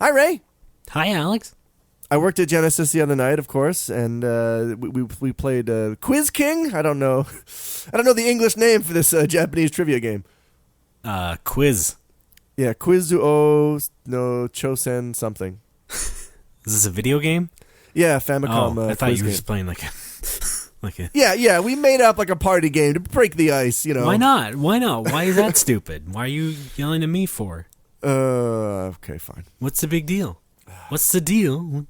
Hi, Ray. Hi, Alex. I worked at Genesis the other night, of course, and we played Quiz King. I don't know the English name for this Japanese trivia game. Quiz. Yeah, Quiz no Chosen something. Is this a video game? Yeah, Famicom. I thought quiz you were game. just playing like a. Yeah. We made up like a party game to break the ice. Why not? Why is that stupid? Why are you yelling at me for? Okay, fine. What's the big deal? What's the deal?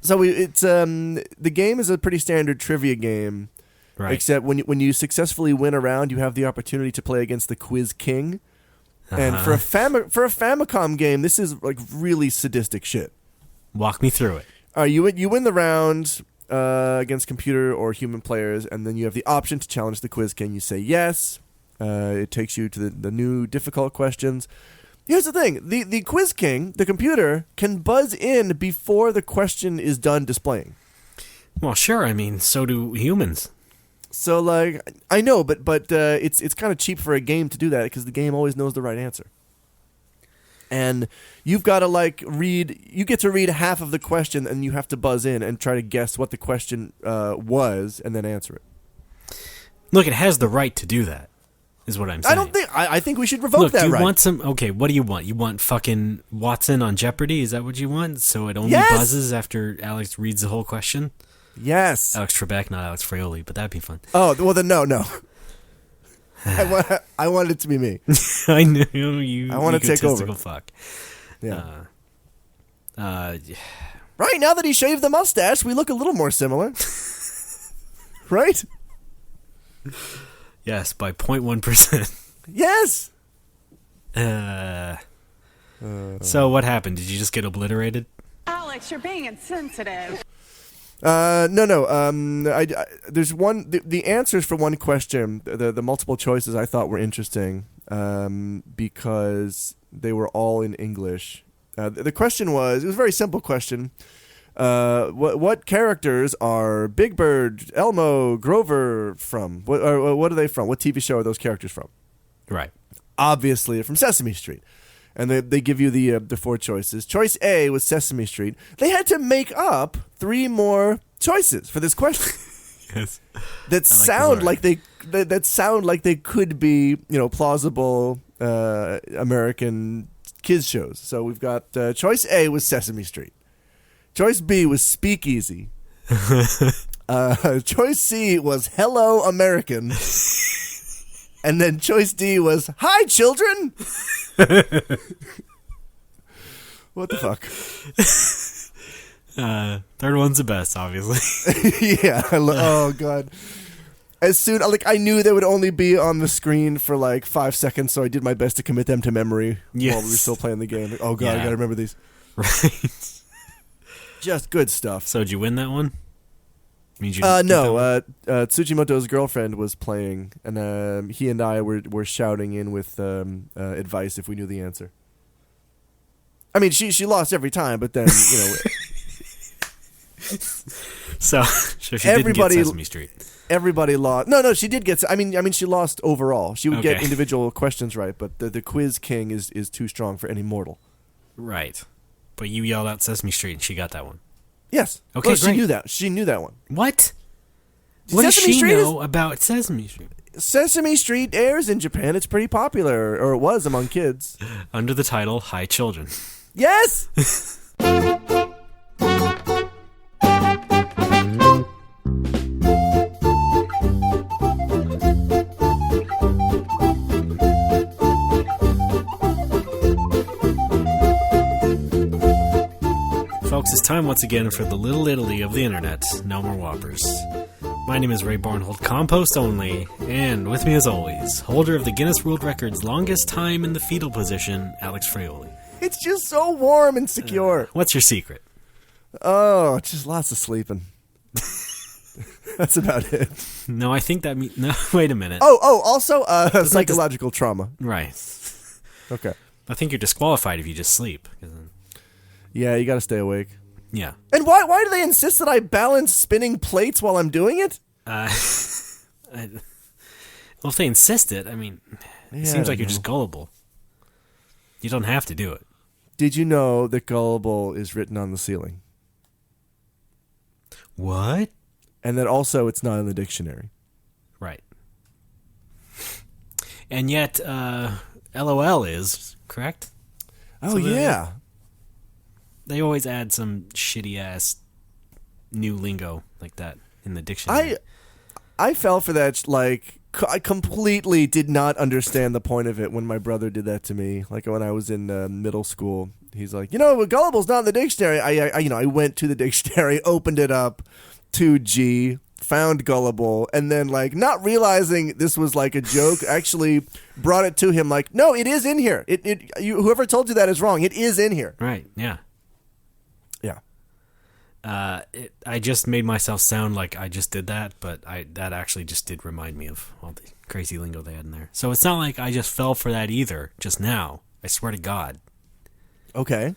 So it's the game is a pretty standard trivia game, Right. except when you successfully win a round, you have the opportunity to play against the Quiz King. And for a Famicom game, this is like really sadistic shit. Walk me through it. You win the round against computer or human players, and then you have the option to challenge the Quiz King. You say yes. It takes you to the new difficult questions. Here's the thing. The Quiz King, the computer, can buzz in before the question is done displaying. Well, sure. I mean, so do humans. So, like, I know, but it's kind of cheap for a game to do that because the game always knows the right answer. And you've got to, you get to read half of the question, and you have to buzz in and try to guess what the question was and then answer it. Look, it has the right to do that, is what I'm saying. I think we should revoke Look, that right. do you want some... Okay, what do you want? You want fucking Watson on Jeopardy? Is that what you want? So it only buzzes after Alex reads the whole question? Yes. Alex Trebek, not Alex Fraioli, but that'd be fun. Oh, well then no. I want it to be me. I knew you. I want to take over. Fuck. Yeah. Yeah. Right, now that he shaved the mustache, we look a little more similar. Right? Yes, by 0.1%. Yes. So what happened? Did you just get obliterated? Alex, you're being insensitive. No. There's one. The answers for one question, the multiple choices, I thought were interesting because they were all in English. The question was, it was a very simple question. What characters are Big Bird, Elmo, Grover from? What are they from? What TV show are those characters from? Right. Obviously, they're from Sesame Street. And they give you the four choices. Choice A was Sesame Street. They had to make up 3 more choices for this question. Yes. That sound like they could be, plausible American kids shows. So we've got choice A was Sesame Street. Choice B was Speakeasy. Choice C was Hello American. And then choice D was Hi Children. What the fuck? Third one's the best, obviously. Yeah. Oh god. As soon I knew they would only be on the screen for 5 seconds, so I did my best to commit them to memory while we were still playing the game. Oh god, I gotta remember these. Right. Just good stuff. So did you win that one? No. Tsujimoto's girlfriend was playing, and he and I were shouting in with advice if we knew the answer. I mean, she lost every time, but then So she didn't get Sesame Street. Everybody lost. No, she did get. I mean, she lost overall. She would get individual questions right, but the Quiz King is too strong for any mortal. Right, but you yelled out Sesame Street, and she got that one. Yes. Okay, well, great. She knew that. She knew that one. What? What does she know about Sesame Street? Sesame Street airs in Japan. It's pretty popular, or it was among kids. Under the title Hi Children. Yes! Folks, it's time once again for the Little Italy of the Internet. No more Whoppers. My name is Ray Barnhold, compost only, and with me as always, holder of the Guinness World Record's longest time in the fetal position, Alex Fraioli. It's just so warm and secure. What's your secret? Oh, just lots of sleeping. That's about it. No, I think that means... No, wait a minute. Also psychological trauma. Right. Okay. I think you're disqualified if you just sleep. Yeah, you gotta stay awake. Yeah. And why do they insist that I balance spinning plates while I'm doing it? Well, if they insist it, I mean, it seems like you're just gullible. You don't have to do it. Did you know that gullible is written on the ceiling? What? And that also it's not in the dictionary. Right. And yet, LOL is, correct? Oh, yeah. They always add some shitty-ass new lingo like that in the dictionary. I fell for that, like, I completely did not understand the point of it when my brother did that to me. Like, when I was in middle school, he's like, gullible's not in the dictionary. I went to the dictionary, opened it up, 2G, found gullible, and then, like, not realizing this was, like, a joke, actually brought it to him, like, no, it is in here. Whoever told you that is wrong. It is in here. Right, yeah. Yeah. I just made myself sound like I just did that, but that actually just did remind me of all the crazy lingo they had in there. So it's not like I just fell for that either, just now. I swear to God. Okay.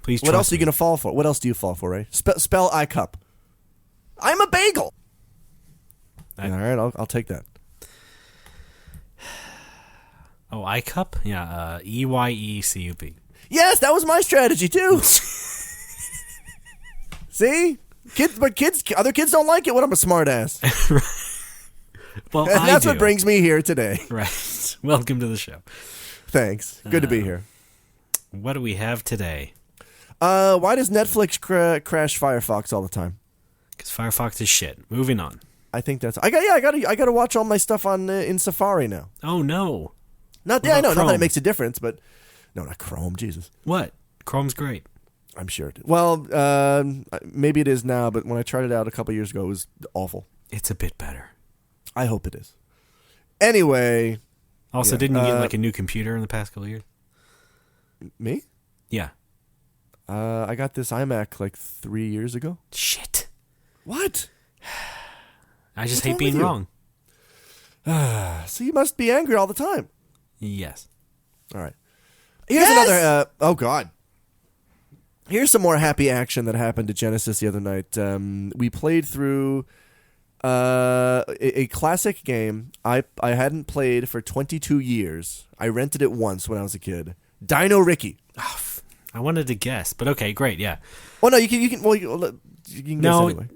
Please trust What else are you me. going to fall for? What else do you fall for, Ray? Spell I cup. I'm a bagel. All right, I'll take that. Oh, iCup? Yeah, EYECUP. Yes, that was my strategy too. See? Other kids don't like it when I'm a smart ass. Well, And that's what brings me here today. Right. Welcome to the show. Thanks. Good to be here. What do we have today? Why does Netflix crash Firefox all the time? Because Firefox is shit. Moving on. I think that's I gotta watch all my stuff on in Safari now. Oh, no. I know, about not that Chrome? it makes a difference, but no, not Chrome. Jesus, What? Chrome's great. I'm sure. Well, maybe it is now, but when I tried it out a couple years ago, it was awful. It's a bit better. I hope it is. Anyway, Also, Yeah, didn't you get like a new computer in the past couple of years? me? Yeah. I got this iMac like 3 years ago. Shit. What? I just What's hate wrong being with you? wrong. So you must be angry all the time. Yes. All right. Here's another. Oh God. Here's some more happy action that happened to Genesis the other night. We played through a classic game I hadn't played for 22 years. I rented it once when I was a kid. Dino Ricky. I wanted to guess, but okay, great, yeah. Oh no, you can. Well, you can guess anyway.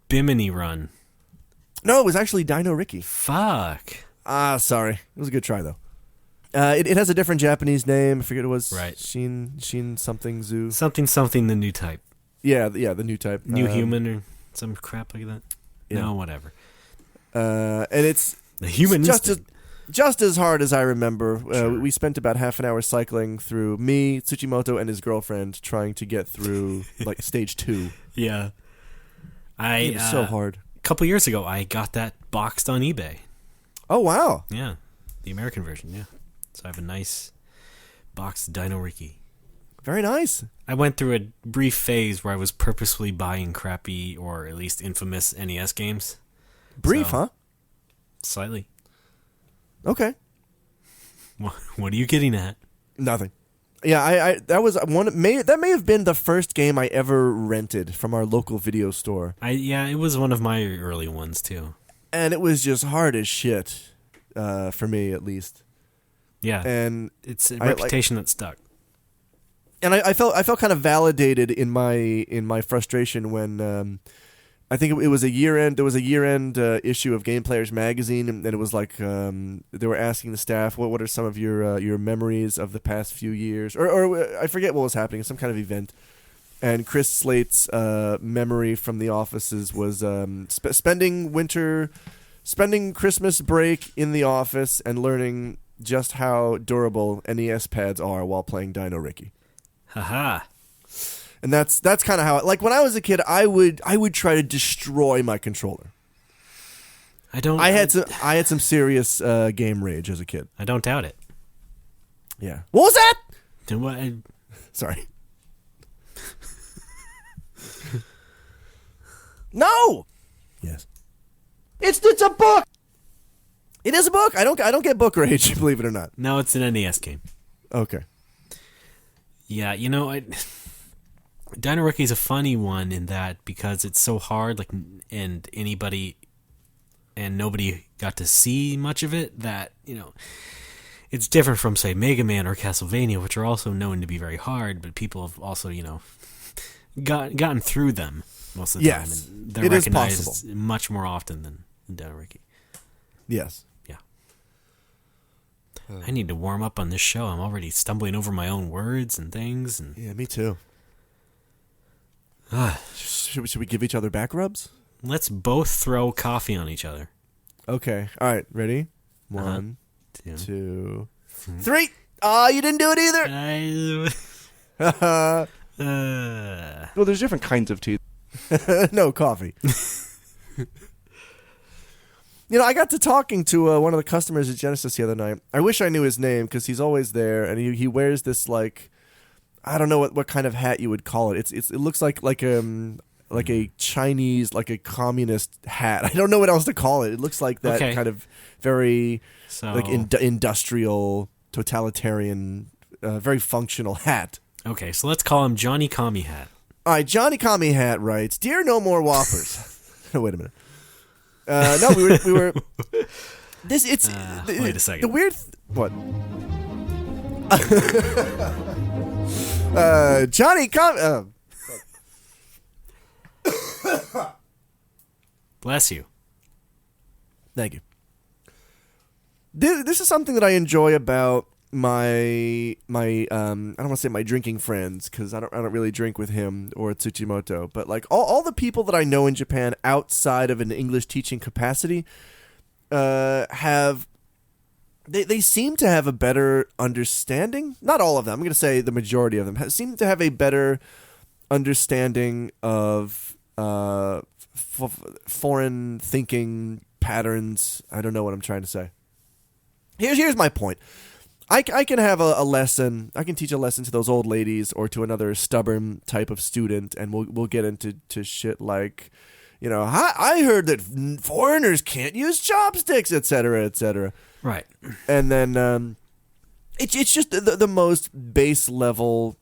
Bimini Run. No, it was actually Dino Ricky. Fuck. Sorry. It was a good try though. It has a different Japanese name. I forget what it was. Right. Shin something Zoo. Something the new type. Yeah, the new type. New human or some crap like that. Yeah. No, whatever. And it's The human just as hard as I remember. Sure. We spent about half an hour cycling through me, Tsuchimoto, and his girlfriend trying to get through like stage 2. Yeah. It was so hard. A couple years ago, I got that boxed on eBay. Oh wow! Yeah. The American version, yeah. So I have a nice boxed Dino Ricky. Very nice. I went through a brief phase where I was purposefully buying crappy or at least infamous NES games. Brief, So- huh? Slightly. Okay. What are you getting at? Nothing. Yeah, I that was one. That may have been the first game I ever rented from our local video store, It was one of my early ones too. and it was just hard as shit for me, at least. Yeah, And it's a I, like- reputation that stuck. and I felt kind of validated in my frustration when I think it was a year end. There was a year end issue of Game Players magazine, and it was like they were asking the staff, "What are some of your memories of the past few years?" Or I forget what was happening, some kind of event. And Chris Slate's memory from the offices was spending Christmas break in the office and learning just how durable NES pads are while playing Dino Ricky. Haha. And that's kind of how like when I was a kid, I would try to destroy my controller. I had some serious game rage as a kid. I don't doubt it. Yeah. What was that? And what? Sorry. No. Yes. It's a book. It is a book. I don't get book rage, believe it or not. No, it's an NES game. Okay. Yeah, Dino Ricky's a funny one in that because it's so hard, like, and anybody and nobody got to see much of it, that, it's different from, say, Mega Man or Castlevania, which are also known to be very hard, but people have also, gotten through them most of the time. And they're recognized much more often than Denariki. Yes. Yeah. I need to warm up on this show. I'm already stumbling over my own words and things. And yeah, me too. Should we give each other back rubs? Let's both throw coffee on each other. Okay. All right. Ready? 1, 2, 2, 3. Oh, you didn't do it either. Well, there's different kinds of tea. No, coffee. I got to talking to one of the customers at Genesis the other night. I wish I knew his name because he's always there, and he wears this, like, I don't know what kind of hat you would call it. It looks like a Chinese, like a communist hat. I don't know what else to call it. It looks like that kind of very industrial, totalitarian, very functional hat. Okay, so let's call him Johnny Commie Hat. All right, Johnny Commie Hat writes, "Dear No More Whoppers." Wait a minute. No, we were. This it's. Wait a second. The weird. What? Johnny Commie. Bless you. Thank you. This is something that I enjoy about my I don't want to say my drinking friends, because I don't really drink with him or Tsuchimoto, but like all the people that I know in Japan outside of an English teaching capacity have they seem to have a better understanding. Not all of them. I'm going to say the majority of them seem to have a better understanding of foreign thinking patterns. I don't know what I'm trying to say. Here's my point. I can have a lesson. I can teach a lesson to those old ladies or to another stubborn type of student, and we'll get into shit like, I heard that foreigners can't use chopsticks, etc., etc. Right. And then it's just the most base level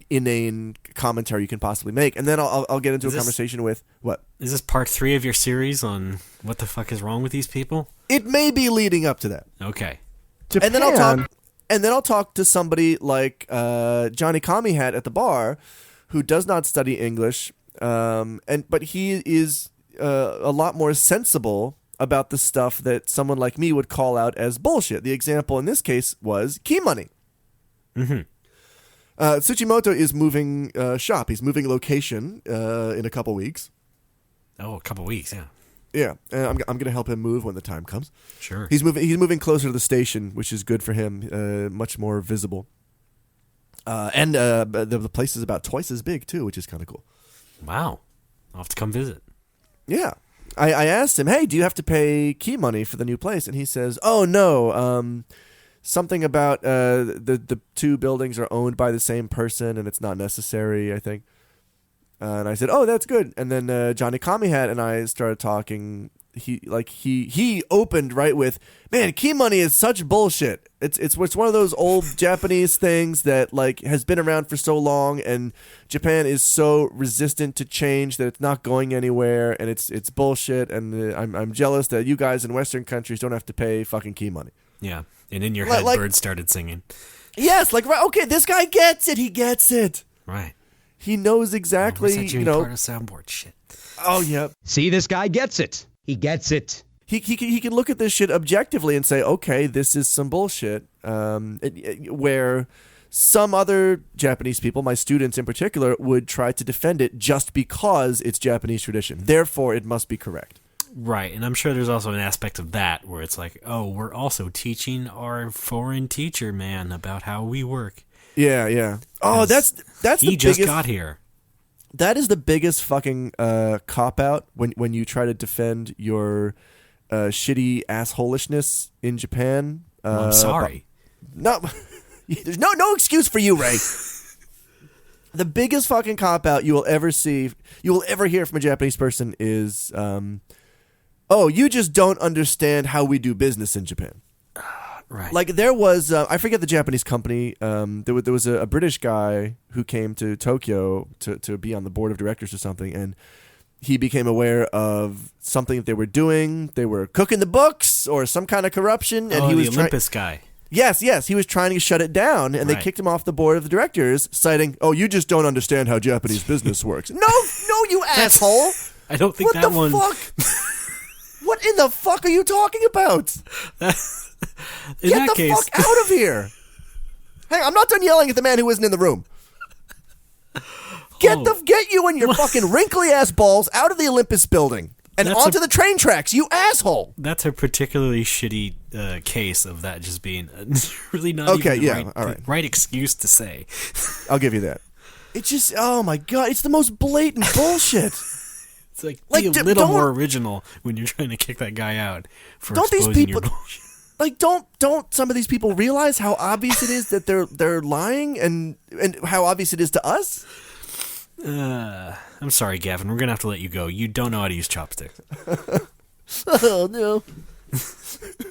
inane commentary you can possibly make, and then I'll get into a conversation with what is this part 3 of your series on what the fuck is wrong with these people? It may be leading up to that. Okay. Japan. And then I'll talk to somebody like Johnny Commie Hat at the bar, who does not study English, but he is a lot more sensible about the stuff that someone like me would call out as bullshit. The example in this case was key money. Mm-hmm. Tsuchimoto is moving shop. He's moving location in a couple weeks. Oh, a couple weeks, yeah. Yeah, and I'm going to help him move when the time comes. Sure. He's moving closer to the station, which is good for him, much more visible. And the place is about twice as big, too, which is kind of cool. Wow. I'll have to come visit. Yeah. I asked him, hey, do you have to pay key money for the new place? And he says, oh, no, something about the 2 buildings are owned by the same person, and it's not necessary, I think. And I said, "Oh, that's good." And then Johnny Commie Hat and I started talking. He opened right with, "Man, key money is such bullshit. It's one of those old Japanese things that like has been around for so long, and Japan is so resistant to change that it's not going anywhere, and it's bullshit. And I'm jealous that you guys in Western countries don't have to pay fucking key money." Yeah, and in your head, birds started singing. Yes, okay, this guy gets it. He gets it. Right. He knows exactly, Where's that Jimmy Pardo soundboard shit? Oh, yeah. See, this guy gets it. He gets it. He can look at this shit objectively and say, okay, this is some bullshit. Where some other Japanese people, my students in particular, would try to defend it just because it's Japanese tradition. Therefore, it must be correct. Right, and I'm sure there's also an aspect of that where it's like, oh, we're also teaching our foreign teacher man about how we work. Yeah, yeah. Oh, that's he just got here. That is the biggest fucking cop out when you try to defend your shitty assholishness in Japan. I'm sorry. No, there's no excuse for you, Ray. The biggest fucking cop out you will ever hear from a Japanese person is, "Oh, you just don't understand how we do business in Japan." Right. Like there was, I forget the Japanese company. There was a British guy who came to Tokyo to be on the board of directors or something, and he became aware of something that they were doing. They were cooking the books or some kind of corruption. And he was the Olympus guy. Yes, he was trying to shut it down, and they kicked him off the board of the directors, citing, "Oh, you just don't understand how Japanese business works." No, you asshole! I don't think that one. What the fuck? What in the fuck are you talking about? Get the fuck out of here! Hey, I'm not done yelling at the man who isn't in the room. Get you and your fucking wrinkly ass balls out of the Olympus building. And onto the train tracks, you asshole! That's a particularly shitty case of that just being really not even the right excuse to say. I'll give you that. It's just, oh my god, it's the most blatant bullshit. It's like be a little more original when you're trying to kick that guy out for exposing your bullshit. Like, don't some of these people realize how obvious it is that they're lying and how obvious it is to us? I'm sorry, Gavin. We're going to have to let you go. You don't know how to use chopsticks. Oh, no.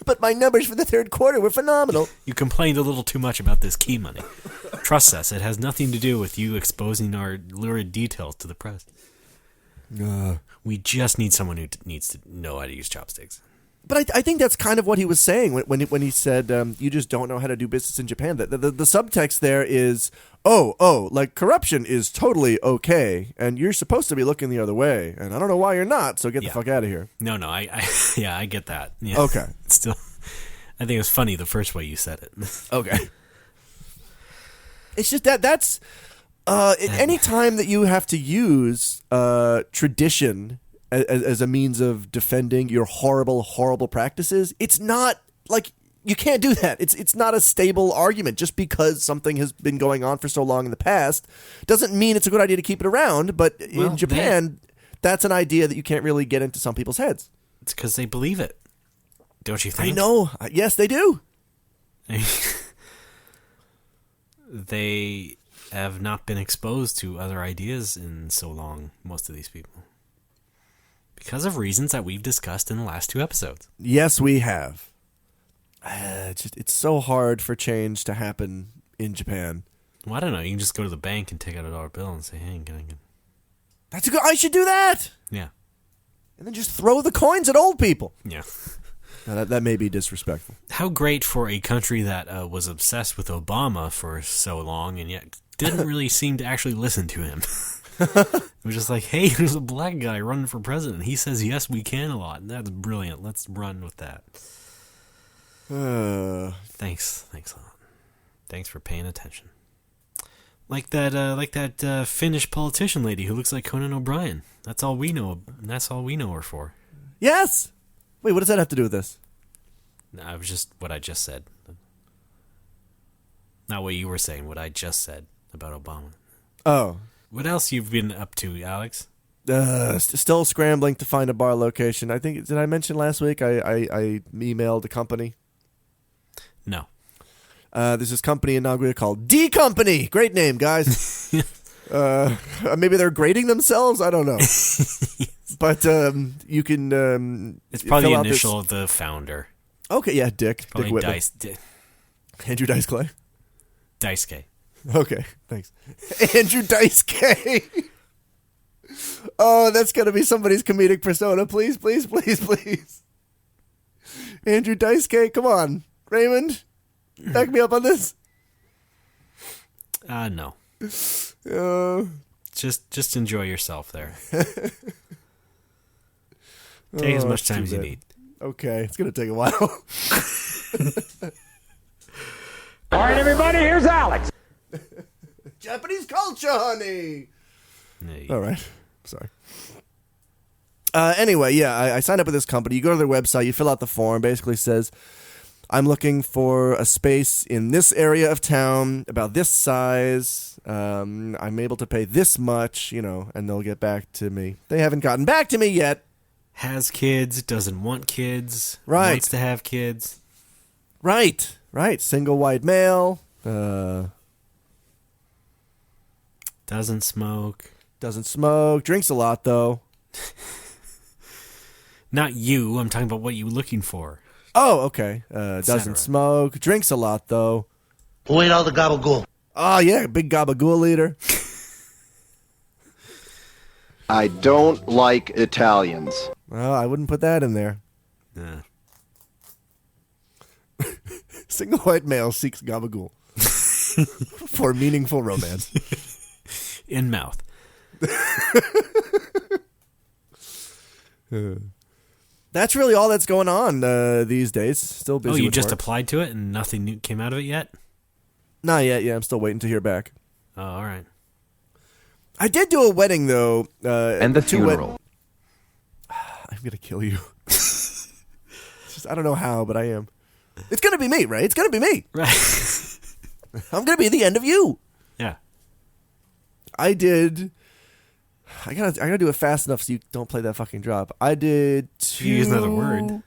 But my numbers for the third quarter were phenomenal. You complained a little too much about this key money. Trust us, it has nothing to do with you exposing our lurid details to the press. We just need someone who needs to know how to use chopsticks. But I think that's kind of what he was saying when he said, you just don't know how to do business in Japan. The subtext there is, like corruption is totally okay, and you're supposed to be looking the other way, and I don't know why you're not, so get the fuck out of here. No, I get that. Yeah. Okay. Still, I think it was funny the first way you said it. Okay. It's just that's any time that you have to use tradition as a means of defending your horrible, horrible practices, it's not like you can't do that. It's not a stable argument. Just because something has been going on for so long in the past doesn't mean it's a good idea to keep it around. But in Japan, that's an idea that you can't really get into some people's heads. It's because they believe it, don't you think? I know. Yes, they do. They have not been exposed to other ideas in so long, most of these people. Because of reasons that we've discussed in the last 2 episodes. Yes, we have. It's so hard for change to happen in Japan. Well, I don't know. You can just go to the bank and take out a $1 bill and say, "Hey, can I get?" That's a good. I should do that. Yeah. And then just throw the coins at old people. Yeah. Now, that may be disrespectful. How great for a country that was obsessed with Obama for so long and yet didn't really seem to actually listen to him. It was just like, hey, there's a black guy running for president. He says, yes, we can a lot. And that's brilliant. Let's run with that. Thanks a lot. Thanks for paying attention. Like that Finnish politician lady who looks like Conan O'Brien. That's all we know. That's all we know her for. Yes. Wait, what does that have to do with this? No, it was just what I just said. Not what you were saying. What I just said about Obama. Oh. What else you've been up to, Alex? Still scrambling to find a bar location. I think, did I mention last week I emailed a company? No. There's this company in Nagoya called D Company. Great name, guys. Maybe they're grading themselves. I don't know. But you can. It's probably the initial of the founder. Okay, yeah, Dick. Probably Dick Whitman. Andrew Dice Clay. Dice K. Okay, thanks. Andrew Dice K. Oh, that's got to be somebody's comedic persona. Please, please, please, please. Andrew Dice K. Come on, Raymond. Back me up on this. No. Just enjoy yourself there. Take as much time as you need. Okay, it's gonna take a while. All right, everybody, here's Alex. Japanese culture, honey. All right, sorry. Anyway, yeah, I signed up with this company. You go to their website, you fill out the form. Basically says, I'm looking for a space in this area of town, about this size. I'm able to pay this much, and they'll get back to me. They haven't gotten back to me yet. Has kids, doesn't want kids, right. Wants to have kids. Right. Single white male. Doesn't smoke. Drinks a lot, though. Not you. I'm talking about what you're looking for. Oh, okay. Doesn't smoke. Drinks a lot, though. Who ate all the gabagool? Oh, yeah. Big gabagool eater. I don't like Italians. Well, I wouldn't put that in there. Yeah. Single white male seeks gabagool for meaningful romance. In mouth. That's really all that's going on these days. Still busy. Oh, you with just work. applied to it and nothing new came out of it yet? Not yet. Yeah, I'm still waiting to hear back. Oh, all right. I did do a wedding though, And the funeral. I'm gonna kill you. I don't know how, but I am. It's gonna be me, right? It's gonna be me. Right. I'm gonna be the end of you. Yeah. I gotta do it fast enough so you don't play that fucking drop. I did two. You use another word.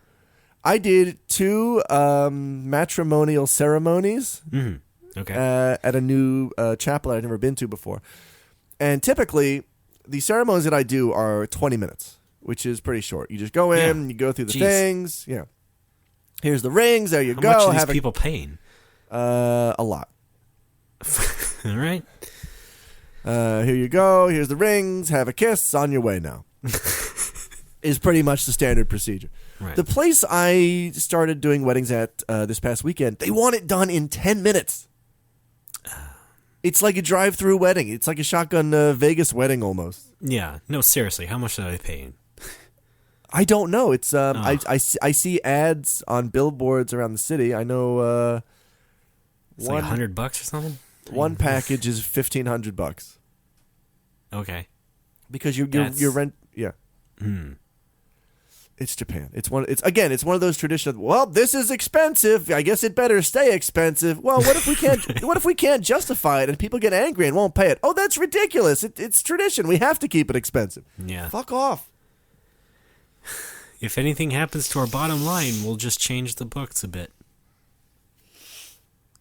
I did 2 matrimonial ceremonies. Mm-hmm. Okay. At a new chapel I'd never been to before, and typically the ceremonies that I do are 20 minutes, which is pretty short. You just go in, you go through the things. Yeah. Here's the rings. There you How go. much are these people paying? A lot. All right. Here you go. Here's the rings. Have a kiss. On your way now. Is pretty much the standard procedure. Right. The place I started doing weddings at this past weekend, they want it done in 10 minutes. It's like a drive-through wedding. It's like a shotgun Vegas wedding almost. Yeah. No, seriously. How much are they paying? I don't know. It's I see ads on billboards around the city. I know It's like $100 or something? One package is $1,500 Okay. because your rent. Yeah. It's Japan. It's one of those traditional. Well, this is expensive. I guess it better stay expensive. Well, what if we can't? What if we can't justify it and people get angry and won't pay it? Oh, that's ridiculous. It's tradition. We have to keep it expensive. Yeah. Fuck off. If anything happens to our bottom line, we'll just change the books a bit.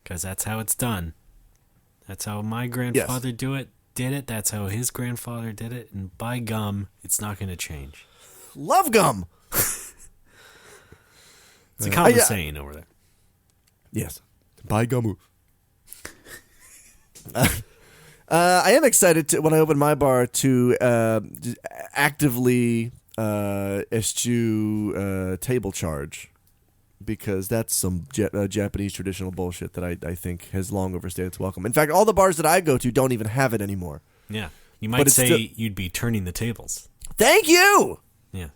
Because that's how it's done. That's how my grandfather did it. That's how his grandfather did it. And by gum, it's not going to change. Love gum. It's a common saying over there. Yes. By gum. I am excited when I open my bar to actively eschew table charge, because that's some Japanese traditional bullshit that I think has long overstayed its welcome. In fact, all the bars that I go to don't even have it anymore. Yeah. You might say you'd be turning the tables. Thank you! Yeah.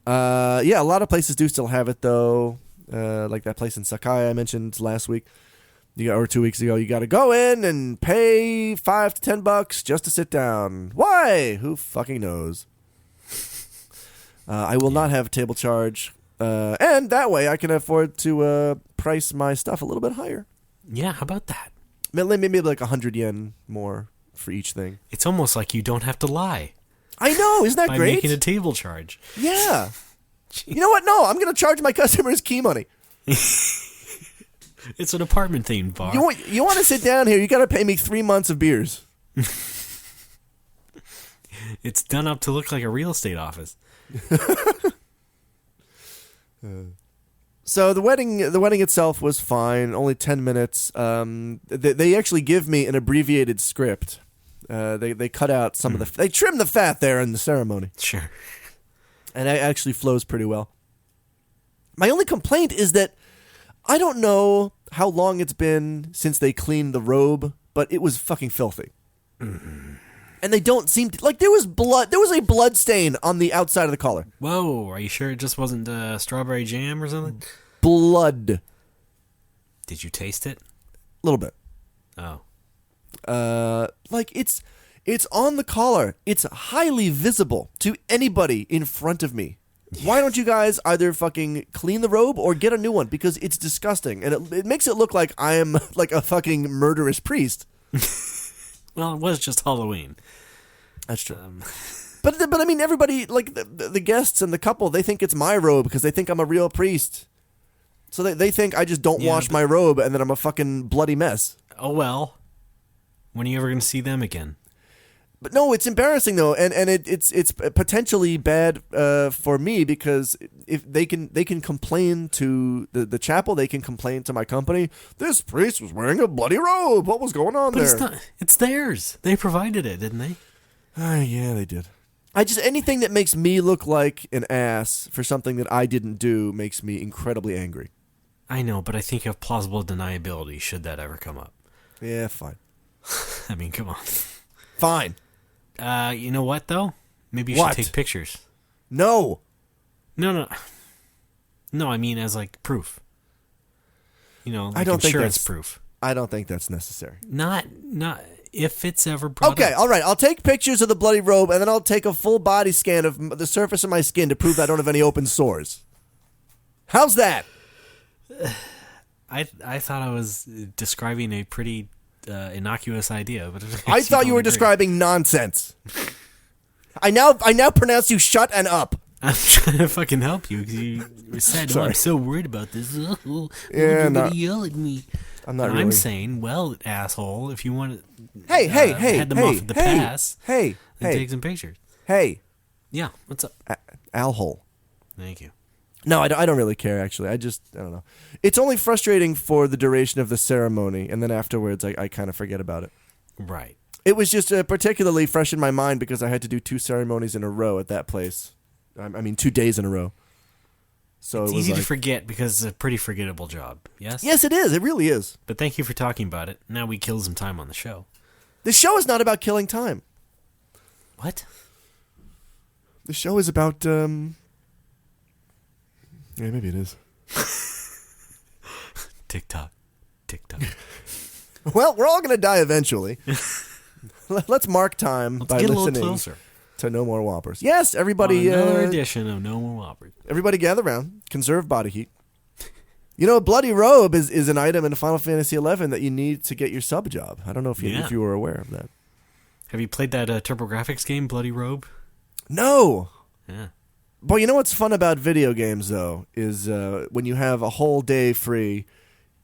Yeah, a lot of places do still have it, though. Like that place in Sakai I mentioned last week. Or 2 weeks ago, you got to go in and pay $5 to $10 just to sit down. Why? Who fucking knows? I will not have table charge, and that way I can afford to price my stuff a little bit higher. Yeah, how about that? Maybe like 100 yen more for each thing. It's almost like you don't have to lie. I know, isn't that by great? Making a table charge. Yeah. You know what? No, I'm going to charge my customers key money. It's an apartment themed bar. You want to sit down here, you got to pay me 3 months of beers. It's done up to look like a real estate office. So the wedding itself was fine, only 10 minutes. They actually give me an abbreviated script. They cut out some of the... They trim the fat there in the ceremony. Sure. And it actually flows pretty well. My only complaint is that I don't know how long it's been since they cleaned the robe, but it was fucking filthy. Mm-hmm. And they don't seem to... Like, there was blood. There was a blood stain on the outside of the collar. Whoa, are you sure it just wasn't strawberry jam or something? Blood. Did you taste it? A little bit. Oh. Like, it's on the collar. It's highly visible to anybody in front of me. Why don't you guys either fucking clean the robe or get a new one? Because it's disgusting. And it makes it look like I am like a fucking murderous priest. Well, it was just Halloween. That's true. But I mean, everybody, like the guests and the couple, they think it's my robe because they think I'm a real priest. So they think I just don't wash my robe and then I'm a fucking bloody mess. Oh, well. When are you ever going to see them again? But no, it's embarrassing though, and it's potentially bad for me because if they can complain to the chapel, they can complain to my company. This priest was wearing a bloody robe. What was going on there? It's theirs. They provided it, didn't they? Yeah, they did. Anything that makes me look like an ass for something that I didn't do makes me incredibly angry. I know, but I think of plausible deniability should that ever come up. Yeah, fine. I mean, come on. Fine. You know what, though? Maybe you What? should take pictures. No. No, I mean as, like, proof. You know, like I don't think insurance that's proof. I don't think that's necessary. Not if it's ever brought Okay, up. all right. I'll take pictures of the bloody robe, and then I'll take a full body scan of the surface of my skin to prove I don't have any open sores. How's that? I thought I was describing a pretty innocuous idea, but I thought you were describing nonsense. I now pronounce you shut and up. I'm trying to fucking help you. You said, I'm so worried about this. You're going to yell at me. I'm not and really. I'm saying, well, asshole, if you want to head them off at the pass, then take some pictures. Hey. Yeah, what's up? Al-hole. Thank you. No, I don't really care, actually. I don't know. It's only frustrating for the duration of the ceremony, and then afterwards I kind of forget about it. Right. It was just particularly fresh in my mind because I had to do 2 ceremonies in a row at that place. I mean, 2 days in a row. So It's it was easy to forget because it's a pretty forgettable job, yes? Yes, it is. It really is. But thank you for talking about it. Now we kill some time on the show. The show is not about killing time. What? The show is about, Yeah, maybe it is. TikTok. Well, we're all going to die eventually. Let's mark time Let's by get a little listening closer. to No More Whoppers. Yes, everybody. Another edition of No More Whoppers. Everybody gather around. Conserve body heat. You know, a bloody robe is an item in Final Fantasy XI that you need to get your sub job. I don't know if you were aware of that. Have you played that TurboGrafx game, Bloody Robe? No. Yeah. But you know what's fun about video games, though, is when you have a whole day free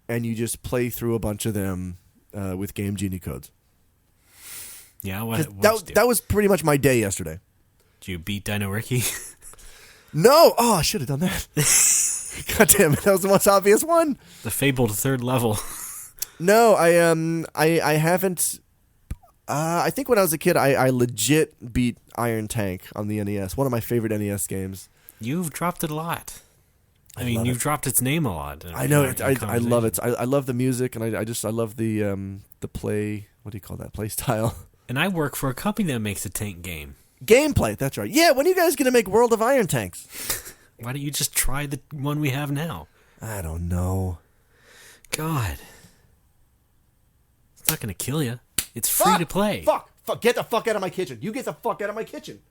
and you just play through a bunch of them with Game Genie codes. Yeah, That was pretty much my day yesterday. Did you beat Dino Ricky? No! Oh, I should have done that. God damn it, that was the most obvious one. The fabled 3rd level. No, I haven't. I think when I was a kid, I legit beat Iron Tank on the NES. One of my favorite NES games. You've dropped it a lot. I mean, you've dropped its name a lot. I know it. I love it. I love the music, and I love the play. What do you call that? Play style. And I work for a company that makes a tank game. Gameplay. That's right. Yeah. When are you guys gonna make World of Iron Tanks? Why don't you just try the one we have now? I don't know. God, it's not gonna kill you. It's free to play. Fuck! Get the fuck out of my kitchen. You get the fuck out of my kitchen.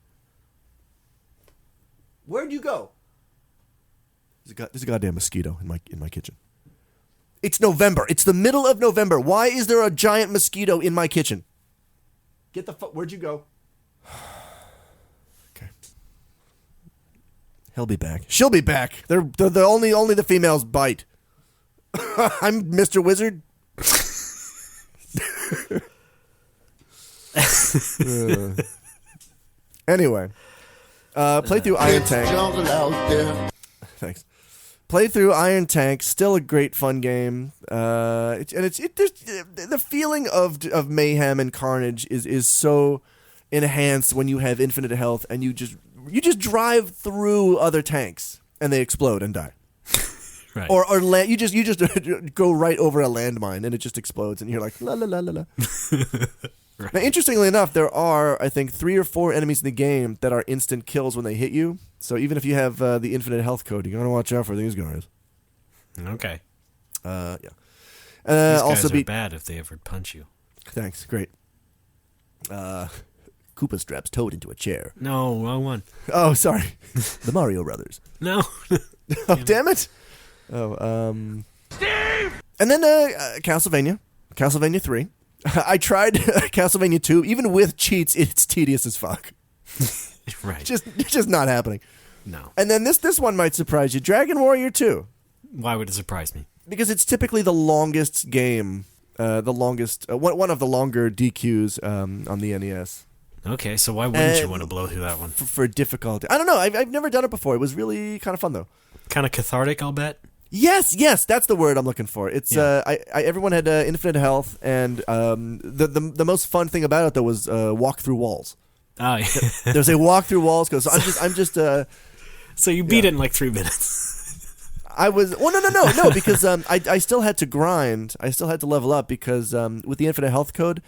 Where'd you go? There's a goddamn mosquito in my kitchen. It's November. It's the middle of November. Why is there a giant mosquito in my kitchen? Get the fuck. Where'd you go? Okay. He'll be back. She'll be back. They're the only the females bite. I'm Mr. Wizard. Anyway, play through Iron Tank. Thanks. Play through Iron Tank. Still a great fun game. There's the feeling of mayhem and carnage is so enhanced when you have infinite health and you just drive through other tanks and they explode and die. Right. Or you just go right over a landmine and it just explodes and you're like la la la la la. Right. Now, interestingly enough, there are I think 3 or 4 enemies in the game that are instant kills when they hit you. So even if you have the infinite health code, you gotta watch out for these guys. Okay. Yeah. These guys also are bad if they ever punch you. Thanks. Great. Koopa straps Toad into a chair. No, wrong one. Oh, sorry. The Mario Brothers. No. Oh, damn it. Oh, Steve! And then Castlevania 3. I tried Castlevania 2. Even with cheats, it's tedious as fuck. Right. Just not happening. No. And then this one might surprise you. Dragon Warrior 2. Why would it surprise me? Because it's typically the longest game, one of the longer DQs on the NES. Okay, so why wouldn't you want to blow through that one? For difficulty. I don't know. I've never done it before. It was really kind of fun, though. Kind of cathartic, I'll bet. Yes, that's the word I'm looking for. It's everyone had infinite health, and the most fun thing about it though was walk through walls. Oh, yeah. There's a walk through walls code. So I'm just So you beat it in like 3 minutes. I was no because I still had to grind. I still had to level up because with the infinite health code,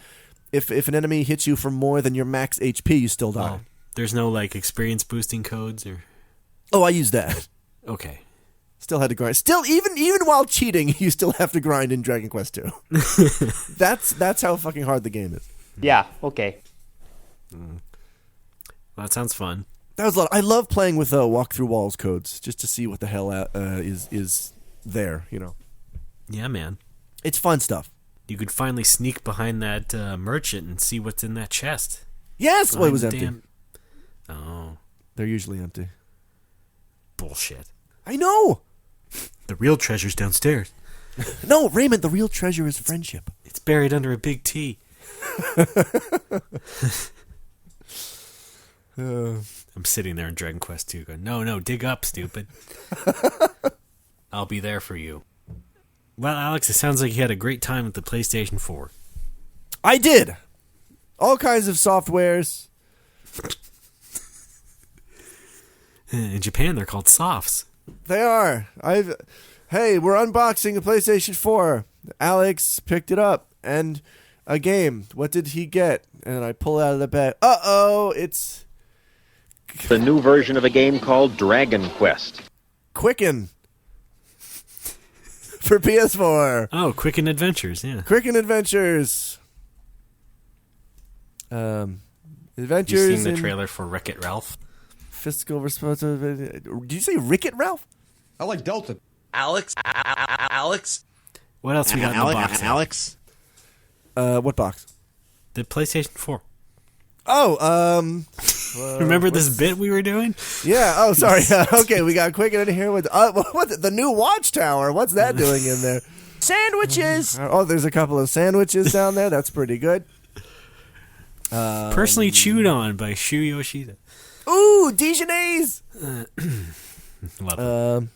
if an enemy hits you for more than your max HP, you still die. Oh, there's no like experience boosting codes or. Oh, I used that. Okay. Still had to grind. Still, even while cheating, you still have to grind in Dragon Quest 2. That's how fucking hard the game is. Yeah, okay. Well, that sounds fun. That was a lot. I love playing with walk through walls codes just to see what the hell is there. You know. Yeah, man. It's fun stuff. You could finally sneak behind that merchant and see what's in that chest. Yes, well, it was empty. Damn. Oh, They're usually empty. bullshit. I know. The real treasure's downstairs. No, Raymond, the real treasure is friendship. It's buried under a big T. I'm sitting there in Dragon Quest 2 going, no, dig up, stupid. I'll be there for you. Well, Alex, it sounds like you had a great time with the PlayStation 4. I did. All kinds of softwares. In Japan, they're called softs. They are. Hey, we're unboxing a PlayStation 4. Alex picked it up and a game. What did he get? And I pull it out of the bag. Uh-oh, it's The new version of a game called Dragon Quest. Quicken for PS4. Oh, Quicken Adventures, yeah. Quicken Adventures. Adventures. You seen the in trailer for Wreck-It Ralph? Fiscal responsibility. Did you say Rick-It Ralph? I like Delta. Alex? What else we got in the box? Alex? What box? The PlayStation 4. Oh, Remember this bit we were doing? yeah. Oh, sorry. Okay, we got Quicken in here with what the new Watchtower. What's that doing in there? Sandwiches. Oh, there's a couple of sandwiches down there. That's pretty good. Personally chewed on by Shu Yoshida. Ooh, Dijonnaise. Love it.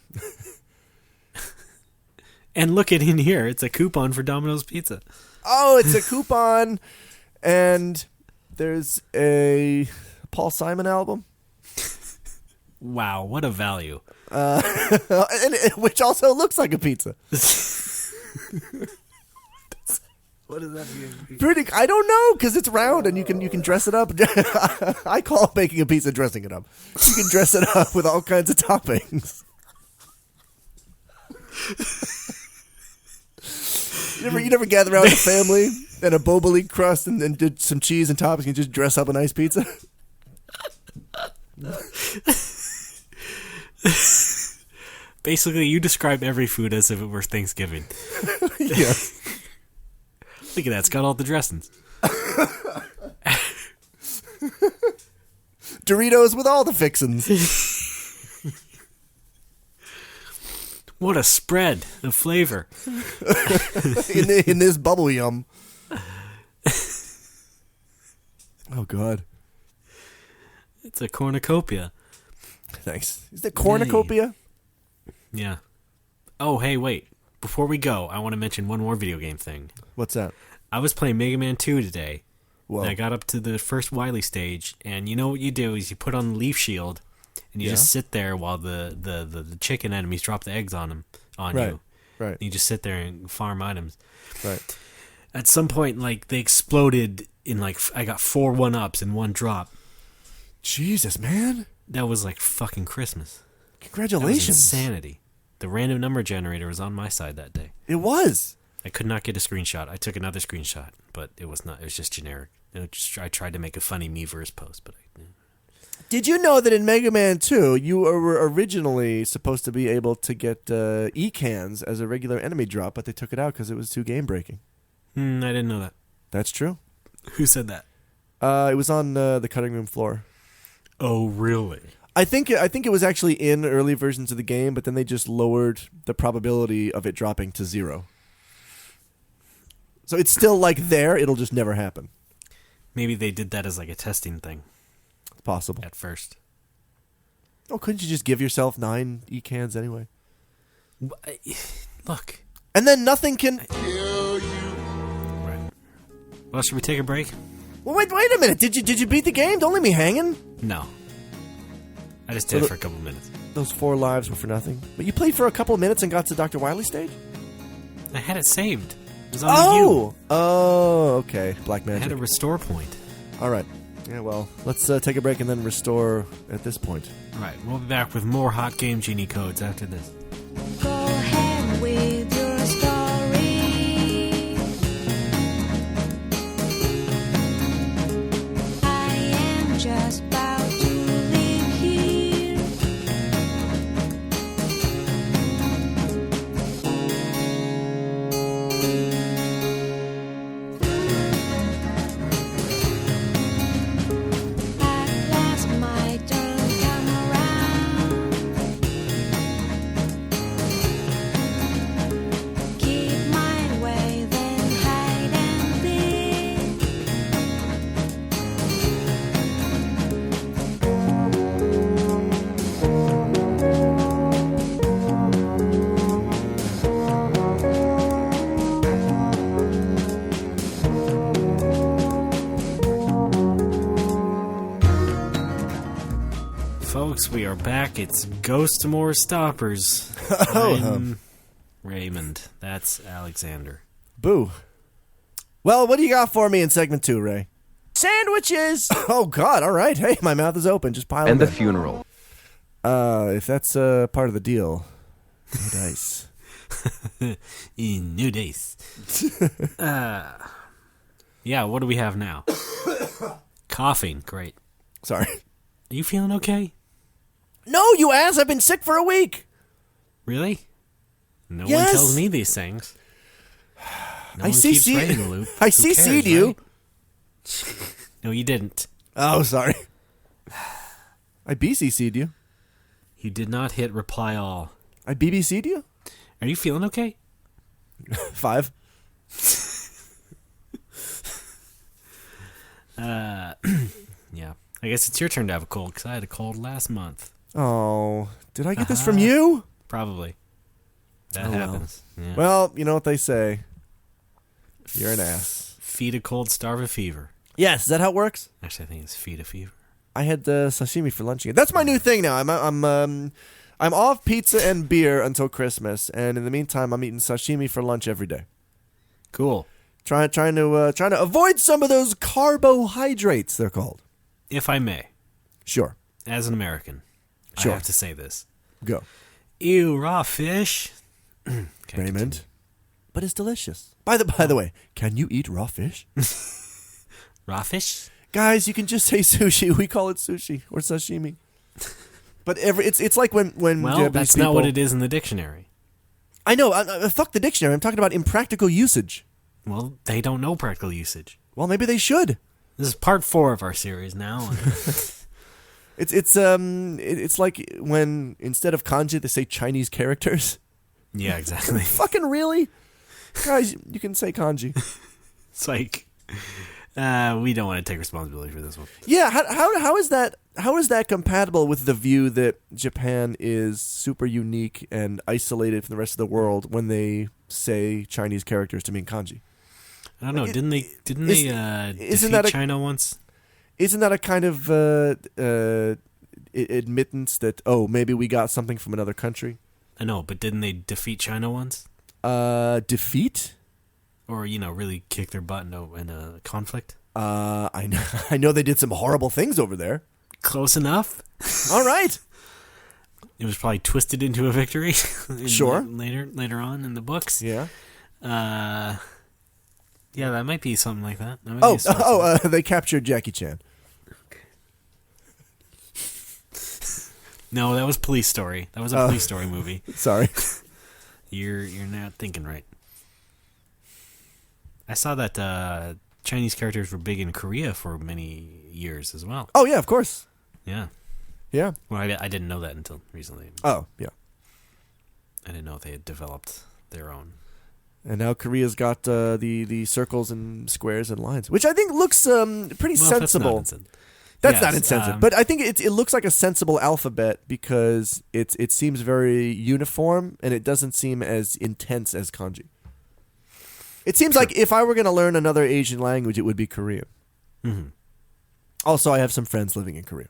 And look at in here. It's a coupon for Domino's Pizza. Oh, it's a coupon, and there's a Paul Simon album. Wow, what a value. Which also looks like a pizza. What does that mean? Pretty. I don't know because it's round and you can dress it up. I call making a pizza dressing it up. You can dress it up with all kinds of toppings. You never gather around with a family and a boboli crust and did some cheese and toppings and just dress up a nice pizza. Basically, you describe every food as if it were Thanksgiving. Yeah. Look at that. It's got all the dressings. Doritos with all the fixins. What a spread of flavor. in this bubble yum. Oh, God. It's a cornucopia. Thanks. Is that cornucopia? Yeah. Oh, hey, wait. Before we go, I want to mention one more video game thing. What's that? I was playing Mega Man 2 today. Whoa. And I got up to the first Wily stage, and you know what you do is you put on the leaf shield, and you just sit there while the chicken enemies drop the eggs on you. Right. And you just sit there and farm items. Right. At some point, like, they exploded in, like, I got 4 1-ups in one drop. Jesus, man. That was like fucking Christmas. Congratulations. That was insanity. The random number generator was on my side that day. It was. I could not get a screenshot. I took another screenshot, but it was not. It was just generic. I tried to make a funny Miiverse post, but Did you know that in Mega Man 2, you were originally supposed to be able to get E-cans as a regular enemy drop, but they took it out because it was too game-breaking? I didn't know that. That's true. Who said that? It was on the cutting room floor. Oh, really? I think it was actually in early versions of the game, but then they just lowered the probability of it dropping to 0. So it's still like there, it'll just never happen. Maybe they did that as like a testing thing. It's possible. At first. Oh, couldn't you just give yourself 9 E-cans anyway? Look. And then nothing can... Right. Well, should we take a break? Well, wait a minute. Did you beat the game? Don't leave me hanging. No. I just did it for a couple minutes. Those 4 lives were for nothing. But you played for a couple of minutes and got to Dr. Wily stage? I had it saved. It was on the U. Oh, okay. Black I magic. had a restore point. All right. Yeah, well, let's take a break and then restore at this point. All right, we'll be back with more Hot Game Genie codes after this. Go ahead with your story. I am just about to leave here. At last my turn come around. Keep my way, then hide and seek. Folks, we are back. It's Ghost More Stoppers. Oh, I'm Raymond. That's Alexander. Boo. Well, what do you got for me in segment 2, Ray? Sandwiches! Oh, God, all right. Hey, my mouth is open. Just pile And them the in. funeral. If that's part of the deal. No dice. In new days. Yeah, what do we have now? Coughing. Great. Sorry. Are you feeling okay? No, you ass! I've been sick for a week! Really? No Yes. one tells me these things. No I one keeps CC'd Ray in the loop. I Who CC'd cares, you. right? No, you didn't. Oh, sorry. I BCC'd you. You did not hit reply all. I BBC'd you? Are you feeling okay? 5. Yeah. I guess it's your turn to have a cold, because I had a cold last month. Oh, did I get this from you? Probably. That Oh, well. happens. Yeah. Well, you know what they say. You're an ass. Feed a cold, starve a fever. Yes, is that how it works? Actually, I think it's feed a fever. I had sashimi for lunch again. That's my new thing now. I'm off pizza and beer until Christmas, and in the meantime, I'm eating sashimi for lunch every day. Cool. Trying to avoid some of those carbohydrates. They're called. If I may, Sure, as an American, Sure. I have to say this. go, Ew, raw fish. Okay, Raymond. continue. But it's delicious. By the way, can you eat raw fish? Raw fish? Guys, you can just say sushi. We call it sushi or sashimi. But it's like when Well, Japanese that's people, not what it is in the dictionary. I know. Fuck the dictionary. I'm talking about impractical usage. Well, they don't know practical usage. Well, maybe they should. This is part 4 of our series now. It's like when instead of kanji they say Chinese characters. Yeah, exactly. Fucking really, guys, you can say kanji. It's like, we don't want to take responsibility for this one. Yeah, how is that compatible with the view that Japan is super unique and isolated from the rest of the world when they say Chinese characters to mean kanji? I don't know. Didn't they isn't defeat that a- China once? Isn't that a kind of admittance that maybe we got something from another country? I know, but didn't they defeat China once? Defeat? Or, really kick their butt in a conflict? I know they did some horrible things over there. Close enough. All right. It was probably twisted into a victory. Sure. Later on in the books. Yeah. Yeah, that might be something like that. That might be a source of it. They captured Jackie Chan. No, that was Police Story. That was a Police Story movie. Sorry. You're not thinking right. I saw that Chinese characters were big in Korea for many years as well. Oh yeah, of course. Yeah. Yeah. Well, I didn't know that until recently. Oh yeah. I didn't know if they had developed their own. And now Korea's got the circles and squares and lines, which I think looks pretty sensible. That's not insensitive, but I think it looks like a sensible alphabet because it seems very uniform and it doesn't seem as intense as kanji. It seems like if I were going to learn another Asian language, it would be Korean. Mhm. Also, I have some friends living in Korea.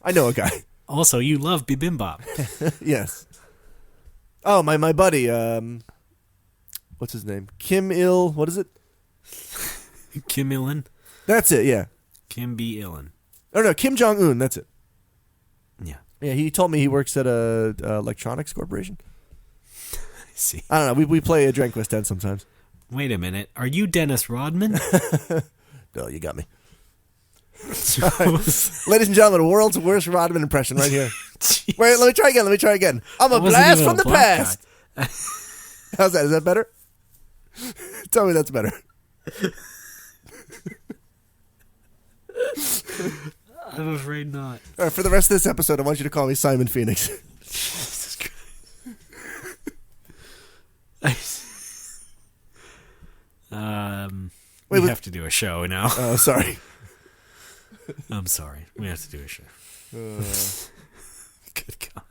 I know a guy. Also, you love bibimbap. Yes. Oh, my buddy, what's his name? Kim Il, what is it? Kim Il-in? That's it, yeah. Kim B. Il-in. Oh, no, Kim Jong-un, that's it. Yeah. Yeah, he told me he works at a electronics corporation. I see. I don't know, we play a Dragon Quest X sometimes. Wait a minute. Are you Dennis Rodman? No, you got me. Ladies and gentlemen, world's worst Rodman impression right here. Jeez. Wait, let me try again. I'm a That wasn't blast even from a the black past. How's that? Is that better? Tell me that's better. I'm afraid not. All right, for the rest of this episode, I want you to call me Simon Phoenix. Jesus Christ. Wait, we have to do a show now. Oh, sorry. I'm sorry. We have to do a show. Good God.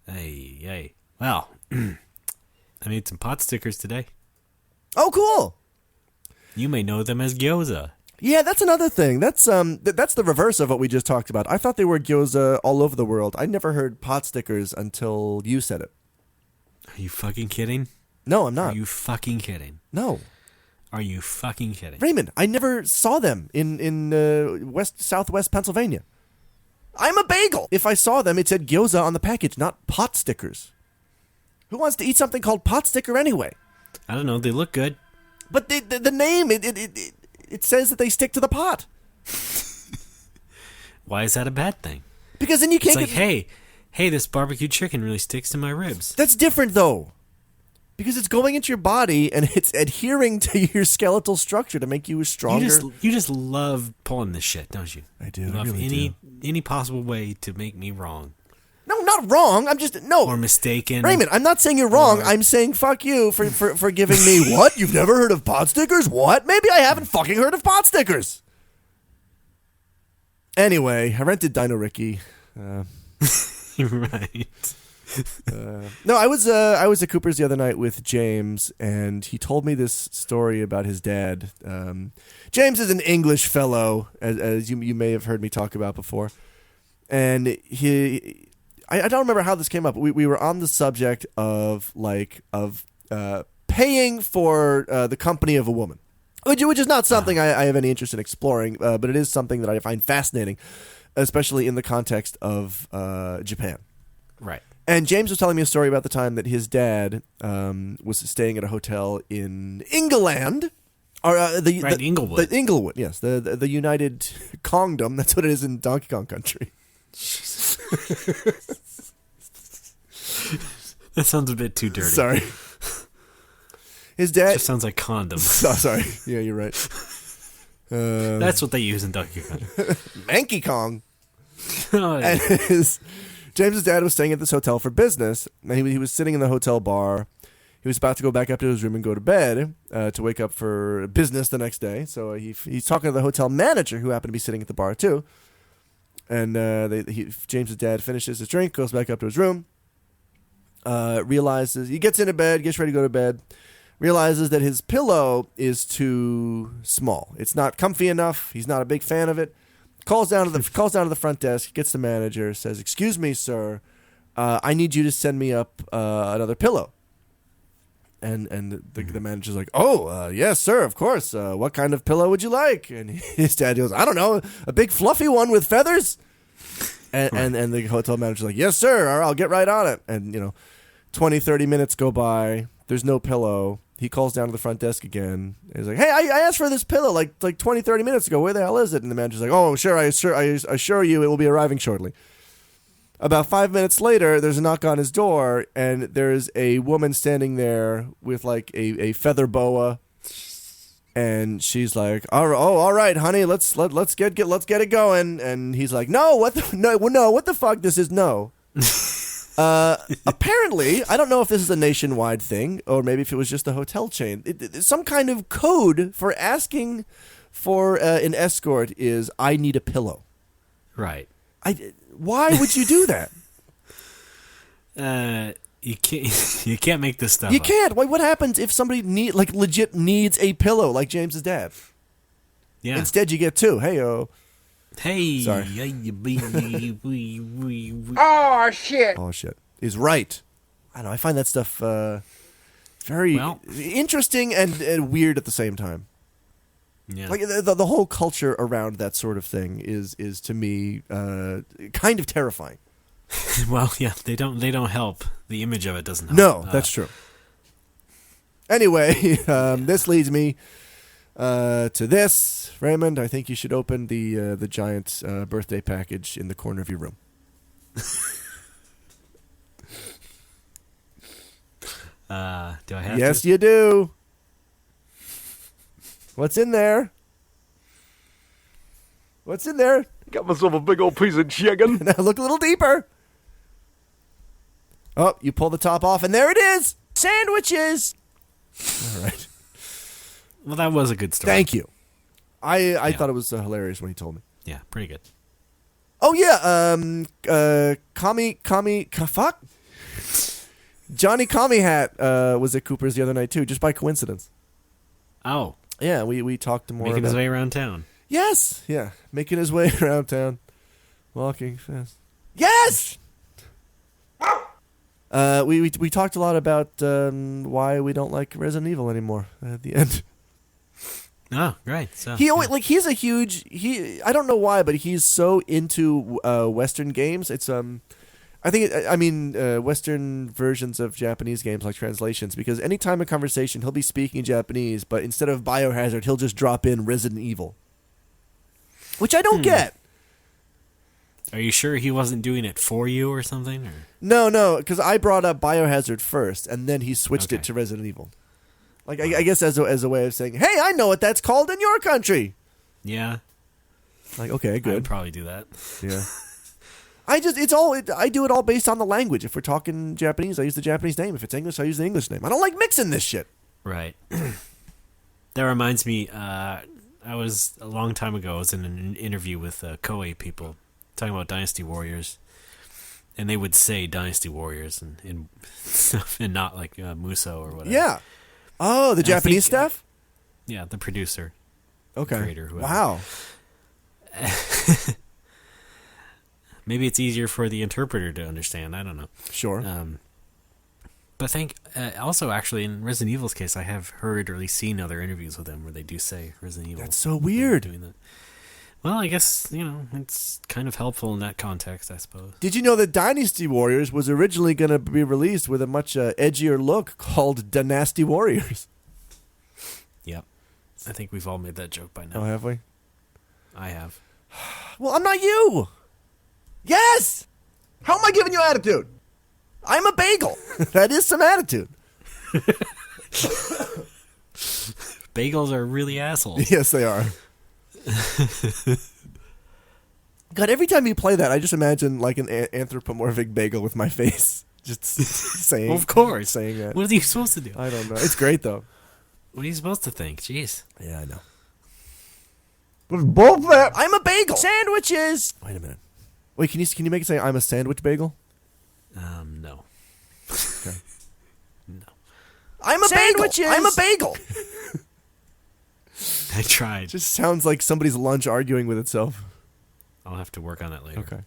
Hey. Well, I made some pot stickers today. Oh, cool. You may know them as gyoza. Yeah, that's another thing. That's the reverse of what we just talked about. I thought they were gyoza all over the world. I never heard pot stickers until you said it. Are you fucking kidding? No, I'm not. Are you fucking kidding? No. Are you fucking kidding? Raymond, I never saw them in southwest Pennsylvania. I'm a bagel. If I saw them, it said gyoza on the package, not pot stickers. Who wants to eat something called pot sticker anyway? I don't know. They look good. But the name, it says that they stick to the pot. Why is that a bad thing? Because then you It's can't like, get... hey, this barbecue chicken really sticks to my ribs. That's different, though. Because it's going into your body and it's adhering to your skeletal structure to make you stronger. You just love pulling this shit, don't you? I do. You I love really any possible way to make me wrong No, not wrong. I'm just... No. or mistaken. Raymond, I'm not saying you're wrong. I'm saying fuck you for giving me what? You've never heard of pot stickers? What? Maybe I haven't fucking heard of pot stickers. Anyway, I rented Dino Ricky. Right. No, I was at Cooper's the other night with James, and he told me this story about his dad. James is an English fellow, as you may have heard me talk about before, and I don't remember how this came up. We were on the subject of paying for the company of a woman, which is not something I have any interest in exploring, but it is something that I find fascinating, especially in the context of Japan. Right. And James was telling me a story about the time that his dad was staying at a hotel in England. Or Inglewood. The Inglewood, yes. The United Kongdom. That's what it is in Donkey Kong Country. That sounds a bit too dirty. Sorry. His dad... It just sounds like condoms. Oh, sorry. Yeah, you're right. That's what they use in Donkey Kong. Manky Kong. Oh, yeah. And James's dad was staying at this hotel for business, and he was sitting in the hotel bar. He was about to go back up to his room and go to bed to wake up for business the next day. So he's talking to the hotel manager, who happened to be sitting at the bar too. And James's dad finishes his drink, goes back up to his room, realizes he gets into bed, gets ready to go to bed, realizes that his pillow is too small. It's not comfy enough. He's not a big fan of it. Calls down to the front desk, gets the manager, says, "Excuse me, sir, I need you to send me up another pillow." And the manager's like, "Oh, yes, sir, of course. What kind of pillow would you like?" And his dad goes, "I don't know, a big fluffy one with feathers." And the hotel manager's like, "Yes, sir, I'll get right on it." And 20, 30 minutes go by. There's no pillow. He calls down to the front desk again. He's like, "Hey, I asked for this pillow like 20, 30 minutes ago. Where the hell is it?" And the manager's like, "Oh, sure, I assure you it will be arriving shortly." About 5 minutes later, there's a knock on his door, and there's a woman standing there with like a feather boa, and she's like, all right, honey, let's get it going." And he's like, "No, what the fuck? This is no." Apparently, I don't know if this is a nationwide thing or maybe if it was just a hotel chain. Some kind of code for asking for an escort is "I need a pillow." Right. Why would you do that? You can't make this stuff You up. can't. What happens if somebody legit needs a pillow like James's dad? Yeah. Instead, you get 2. Hey-oh. Hey. Sorry. Oh, shit. Oh, shit. Is right. I don't know. I find that stuff very interesting and weird at the same time. Yeah. Like the whole culture around that sort of thing is to me kind of terrifying. Well, yeah, they don't help. The image of it doesn't help. No, that's true. Anyway, this leads me to this. Raymond, I think you should open the giant birthday package in the corner of your room. Do I have Yes, to? you do. What's in there? What's in there? Got myself a big old piece of chicken. Now look a little deeper. Oh, you pull the top off, and there it is. Sandwiches. All right. Well, that was a good story. Thank you. I thought it was hilarious when he told me. Yeah, pretty good. Oh yeah, fuck. Johnny Commie Hat was at Cooper's the other night too, just by coincidence. Oh, Yeah, we talked more making his about- way around town. Yes, yeah, making his way around town, walking fast. Yes. We talked a lot about why we don't like Resident Evil anymore at the end. Oh, great. So He always he's a huge I don't know why, but he's so into Western games. It's Western versions of Japanese games, like translations, because anytime in conversation he'll be speaking Japanese, but instead of Biohazard, he'll just drop in Resident Evil, which I don't get. Are you sure he wasn't doing it for you or something? Or? No, because I brought up Biohazard first, and then he switched it Okay. to Resident Evil. Like I guess as a way of saying, hey, I know what that's called in your country. Yeah, Like, okay, I would good. probably do that. Yeah. I do it all based on the language. If we're talking Japanese, I use the Japanese name. If it's English, I use the English name. I don't like mixing this shit. Right. That reminds me, a long time ago, I was in an interview with Koei people talking about Dynasty Warriors, and they would say Dynasty Warriors and stuff, and not like Muso or whatever. Yeah. Oh, the I Japanese think, staff? Yeah, the producer. Okay. creator, whoever. Wow. Maybe it's easier for the interpreter to understand. I don't know. Sure. But I think also actually in Resident Evil's case, I have heard or at least seen other interviews with them where they do say Resident Evil. That's so weird. Doing that. Well, I guess it's kind of helpful in that context, I suppose. Did you know that Dynasty Warriors was originally going to be released with a much edgier look called Dynasty Warriors? Yep. I think we've all made that joke by now. Oh, have we? I have. Well, I'm not you. Yes. How am I giving you attitude? I'm a bagel. That is some attitude. Bagels are really assholes. Yes, they are. God, every time you play that, I just imagine like an anthropomorphic bagel with my face, just saying. Well, of course. saying that. What are you supposed to do? I don't know. It's great though. What are you supposed to think? Jeez. Yeah, I know. Both that. I'm a bagel. Sandwiches. Wait a minute. Wait, can you make it say I'm a sandwich bagel? No. Okay. No. I'm a bagel. I'm a bagel. I tried. Just sounds like somebody's lunch arguing with itself. I'll have to work on that later. Okay.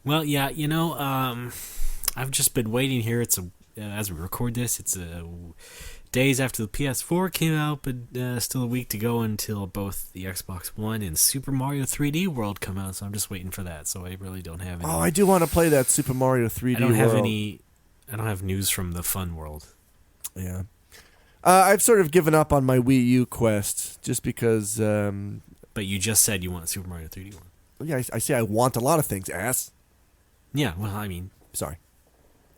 Well, yeah, I've just been waiting here. As we record this, it's days after the PS4 came out, but still a week to go until both the Xbox One and Super Mario 3D World come out. So I'm just waiting for that. So I really don't have any. Oh, I do want to play that Super Mario 3D I don't have World. I don't have news from the Fun World. Yeah. I've sort of given up on my Wii U quest just because. But you just said you want Super Mario 3D World. Yeah, I say I want a lot of things, ass. Yeah, well, I mean, Sorry.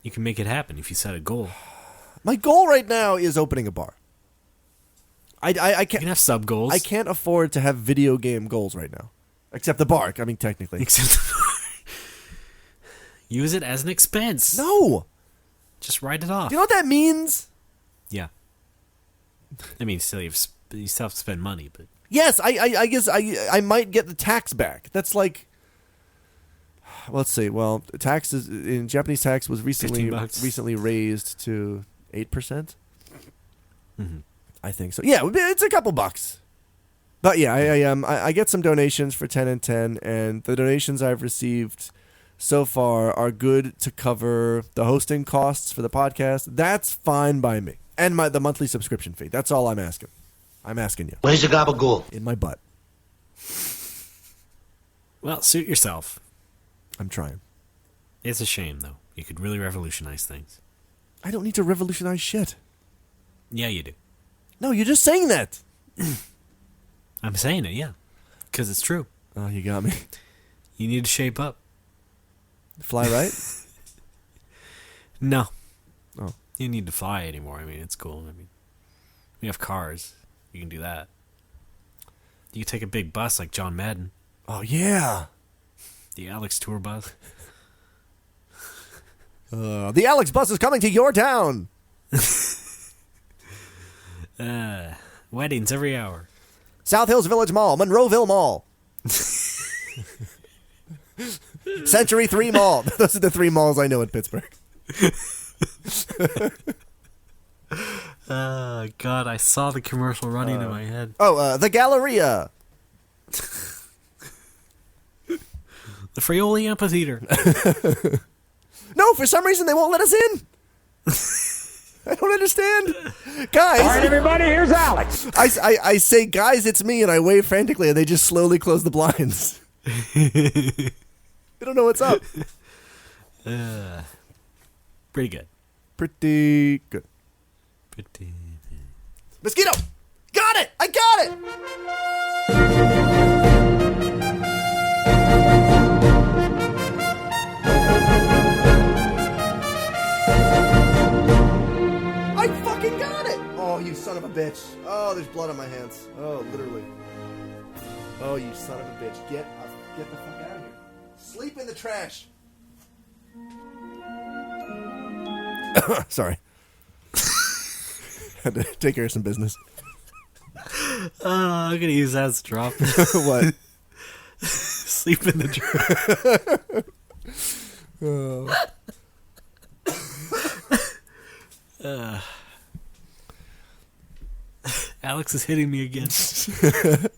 you can make it happen if you set a goal. My goal right now is opening a bar. I You can't can have sub goals. I can't afford to have video game goals right now, except the bar. I mean, technically. Except use it as an expense. No. Just write it off. Do you know what that means? Yeah. I mean, still you still have to spend money, but Yes, I guess I might get the tax back. That's like, let's see. Well, taxes in Japanese tax was $15. recently raised to 8%. Mhm. I think so. Yeah, it's a couple bucks. But yeah, I get some donations for 10 and 10, and the donations I've received so far are good to cover the hosting costs for the podcast. That's fine by me. And the monthly subscription fee. That's all I'm asking. I'm asking you. Where's your gabagool? In my butt. Well, suit yourself. I'm trying. It's a shame, though. You could really revolutionize things. I don't need to revolutionize shit. Yeah, you do. No, you're just saying that. I'm saying it, yeah. Because it's true. Oh, you got me. You need to shape up. Fly right? No. Oh. You don't need to fly anymore. I mean, it's cool. I mean, we have cars. You can do that. You can take a big bus like John Madden. Oh, yeah. The Alex Tour bus. The Alex bus is coming to your town. Weddings every hour. South Hills Village Mall, Monroeville Mall. Century 3 Mall. Those are the 3 malls I know in Pittsburgh. God, I saw the commercial running in my head. Oh, the Galleria. The Frioli Amphitheater. No, for some reason they won't let us in. I don't understand. Guys. All right, everybody, here's Alex. I say, guys, it's me, and I wave frantically, and they just slowly close the blinds. I don't know what's up. Pretty good. Pretty good. Pretty. Mosquito! Got it! I got it! I fucking got it! Oh, you son of a bitch. Oh, there's blood on my hands. Oh, literally. Oh, you son of a bitch. Get the fuck out of here. Sleep in the trash. Sorry. Had to take care of some business. I'm going to use that as a drop. What? Sleep in the drop. Alex is hitting me again. Sleep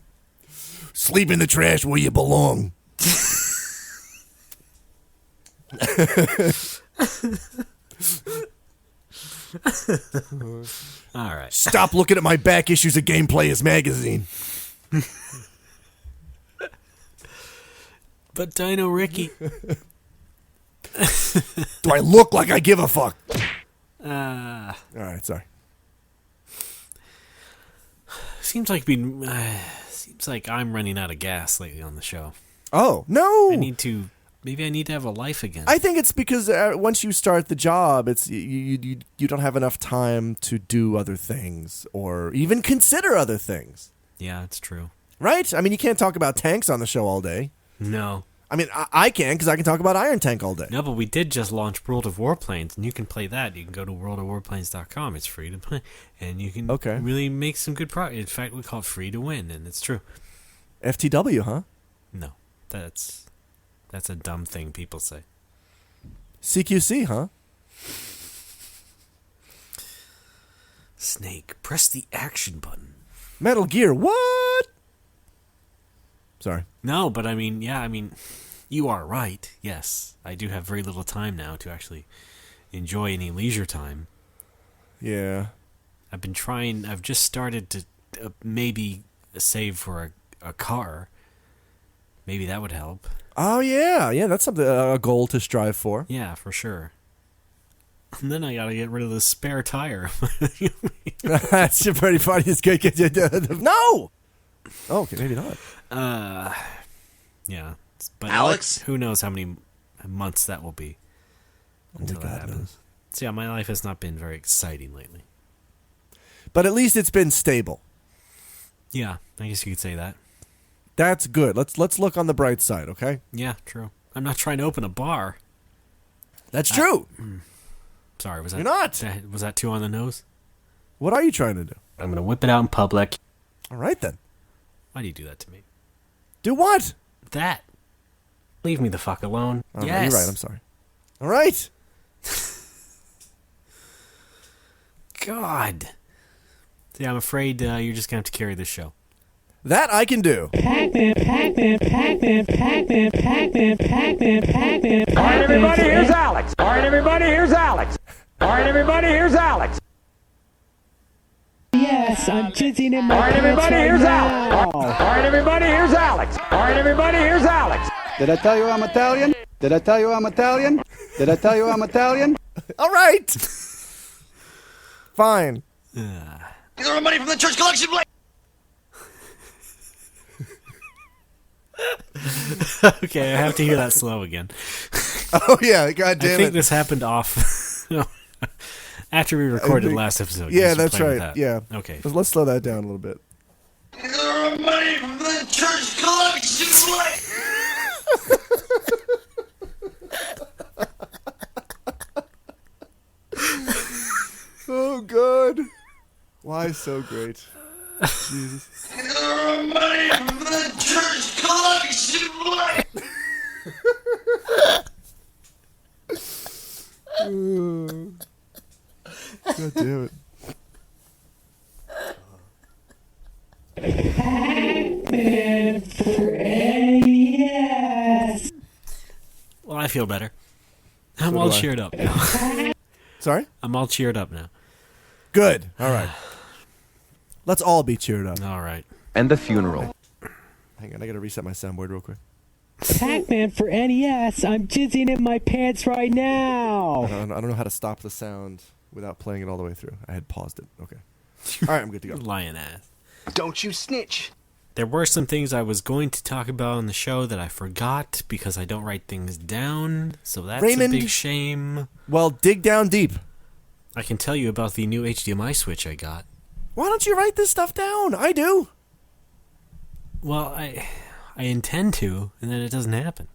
in the trash where you belong. All right. Stop looking at my back issues of Game Players magazine. But Dino Ricky. Do I look like I give a fuck? All right, sorry. Seems like I'm running out of gas lately on the show. Oh, no. Maybe I need to have a life again. I think it's because once you start the job, it's you don't have enough time to do other things or even consider other things. Yeah, it's true. Right? I mean, you can't talk about tanks on the show all day. No. I mean, I can because I can talk about Iron Tank all day. No, but we did just launch World of Warplanes, and you can play that. You can go to worldofwarplanes.com. It's free to play, and you can really make some good progress. In fact, we call it free to win, and it's true. FTW, huh? No, that's a dumb thing people say. CQC, huh? Snake, press the action button. Metal Gear, what? Sorry. No, but I mean, you are right. Yes, I do have very little time now to actually enjoy any leisure time. Yeah. I've just started to maybe save for a car. Maybe that would help. Oh, yeah. Yeah, that's something, a goal to strive for. Yeah, for sure. And then I gotta get rid of the spare tire. That's pretty funny. It's good. No! Oh, okay, maybe not. Yeah. But Alex? Who knows how many months that will be until Only that God happens. knows. So yeah, my life has not been very exciting lately. But at least it's been stable. Yeah, I guess you could say that. That's good. Let's look on the bright side, okay? Yeah, true. I'm not trying to open a bar. That's true. Sorry, was that You're not. Was that too on the nose? What are you trying to do? I'm gonna whip it out in public. All right, then. Why do you do that to me? Do what? That. Leave me the fuck alone. Oh, no, yes. you're right. I'm sorry. All right. God. See, I'm afraid you're just gonna have to carry this show. That I can do. All right, everybody, here's Alex. All right, everybody, here's Alex. All right, everybody, here's Alex. Yes, I'm jizzing in my All right, everybody, pants here's right Alex. now. All right, everybody, here's Alex. All right, everybody, here's Alex. Did I tell you I'm Italian? Did I tell you I'm Italian? Did I tell you I'm Italian? All right. Fine. These are money from the church collection plate. Okay, I have to hear that slow again. Oh, yeah. God damn I think it. this happened off after we recorded last episode. Yeah, You that's played with right. that. Yeah. Okay. Let's slow that down a little bit. These are money from the church collection plate. Oh, God. Why so great? Jesus. These are money from the church collection plate. God damn it. Well, I feel better. I'm So all do I. cheered up now. Sorry? I'm all cheered up now. Good. All right. Let's all be cheered up. All right. And the funeral. Hang on, I gotta reset my soundboard real quick. Pac-Man for NES. I'm jizzing in my pants right now. I don't know how to stop the sound without playing it all the way through. I had paused it. Okay. All right, I'm good to go. Lion ass. Don't you snitch. There were some things I was going to talk about on the show that I forgot because I don't write things down. So that's Raymond. a big shame. Well, dig down deep. I can tell you about the new HDMI switch I got. Why don't you write this stuff down? I do. Well, I intend to, and then it doesn't happen.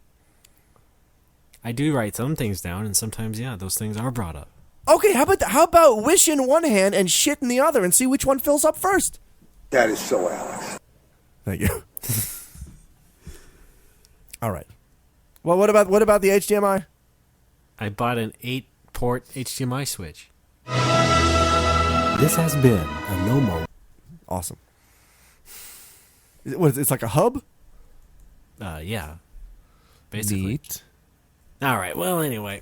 I do write some things down, and sometimes, yeah, those things are brought up. Okay, how about wish in one hand and shit in the other and see which one fills up first? That is so Alex. Thank you. All right. Well, what about the HDMI? I bought an 8-port HDMI switch. This has been a No More. Awesome. It's like a hub? Yeah. Basically. Neat. All right. Well, anyway.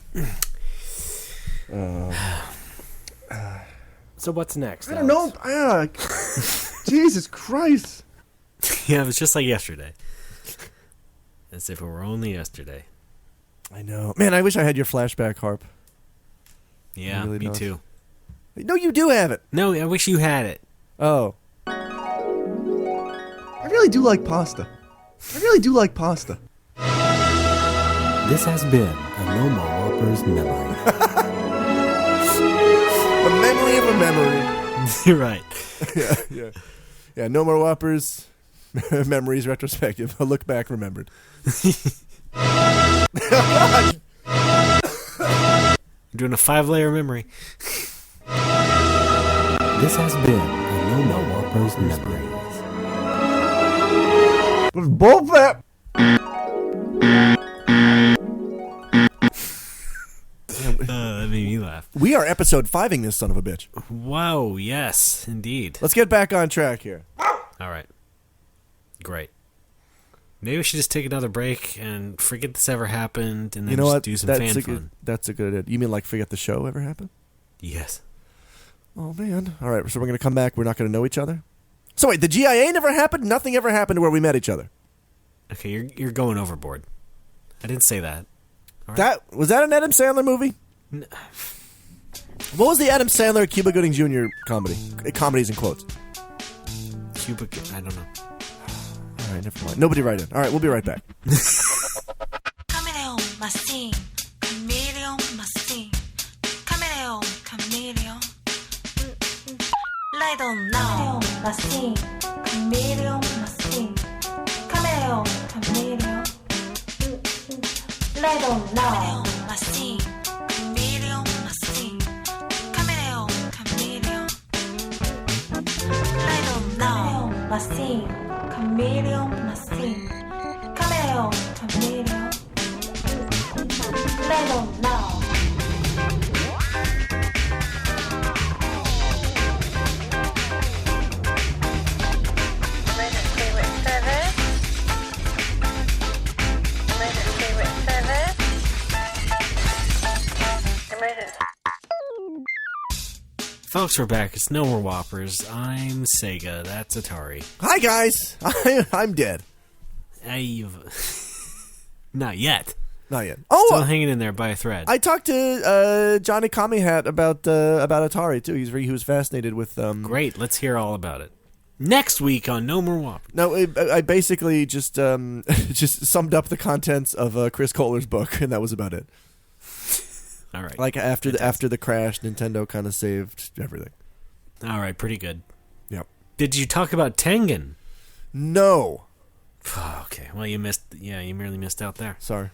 So what's next? I don't know. Jesus Christ. Yeah, it was just like yesterday. As if it were only yesterday. I know. Man, I wish I had your flashback harp. Yeah, really me don't. too. No, you do have it. No, I wish you had it. Oh. I really do like pasta. This has been a No More Whoppers memory. The memory of a memory. You're right. Yeah, No More Whoppers. Memories retrospective. A look back remembered. I'm doing a 5-layer memory. This has been a No More Whoppers memory. With bullfat. That made me laugh. We are episode 5ing this son of a bitch. Wow, yes, indeed. Let's get back on track here. All right. Great. Maybe we should just take another break and forget this ever happened and then You know just what? do some fan fun. That's a good idea. You mean like forget the show ever happened? Yes. Oh, man. All right, so we're going to come back. We're not going to know each other? So wait, the GIA never happened? Nothing ever happened where we met each other? Okay, you're going overboard. I didn't say that. All right. Was that an Adam Sandler movie? What was the Adam Sandler Cuba Gooding Jr. comedy? Comedies in quotes. Cuba, I don't know. All right, never mind. Nobody write in. All right, we'll be right back. Chameleon machine, chameleon machine, chameleon, chameleon. Lie down now. Machine, chameleon machine, chameleon, chameleon. Lie down now. Machine, chameleon machine, chameleon, chameleon. Lie down now. Machine, chameleon machine, chameleon, chameleon. Lie down now. Folks, we're back. It's No More Whoppers. I'm Sega. That's Atari. Hi, guys. I'm dead. Not yet. Not yet. Still hanging in there by a thread. I talked to Johnny Kamihat about Atari, too. He was fascinated with... Great. Let's hear all about it. Next week on No More Whoppers. No, I basically just just summed up the contents of Chris Kohler's book, and that was about it. All right. Like after the crash, Nintendo kind of saved everything. All right, pretty good. Yep. Did you talk about Tengen? No. Okay. Well, you missed. Yeah, you merely missed out there. Sorry.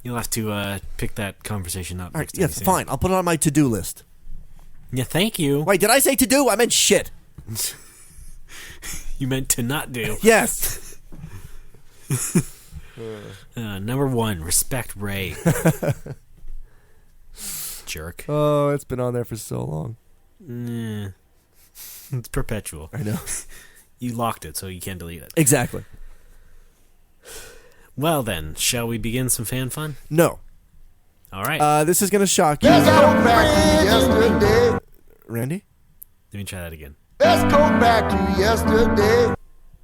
You'll have to pick that conversation up. All right. Next time Yes. you see Fine. I'll put it on my to-do list. Yeah. Thank you. Wait, did I say to do? I meant shit. You meant to not do. Yes. Number 1, respect Ray. Jerk. Oh, it's been on there for so long. It's perpetual. I know. You locked it, so you can't delete it. Exactly. Well then, shall we begin some fan fun? No. All right. This is gonna shock you. Let's go back to yesterday. Randy? Let me try that again. Let's go back to yesterday.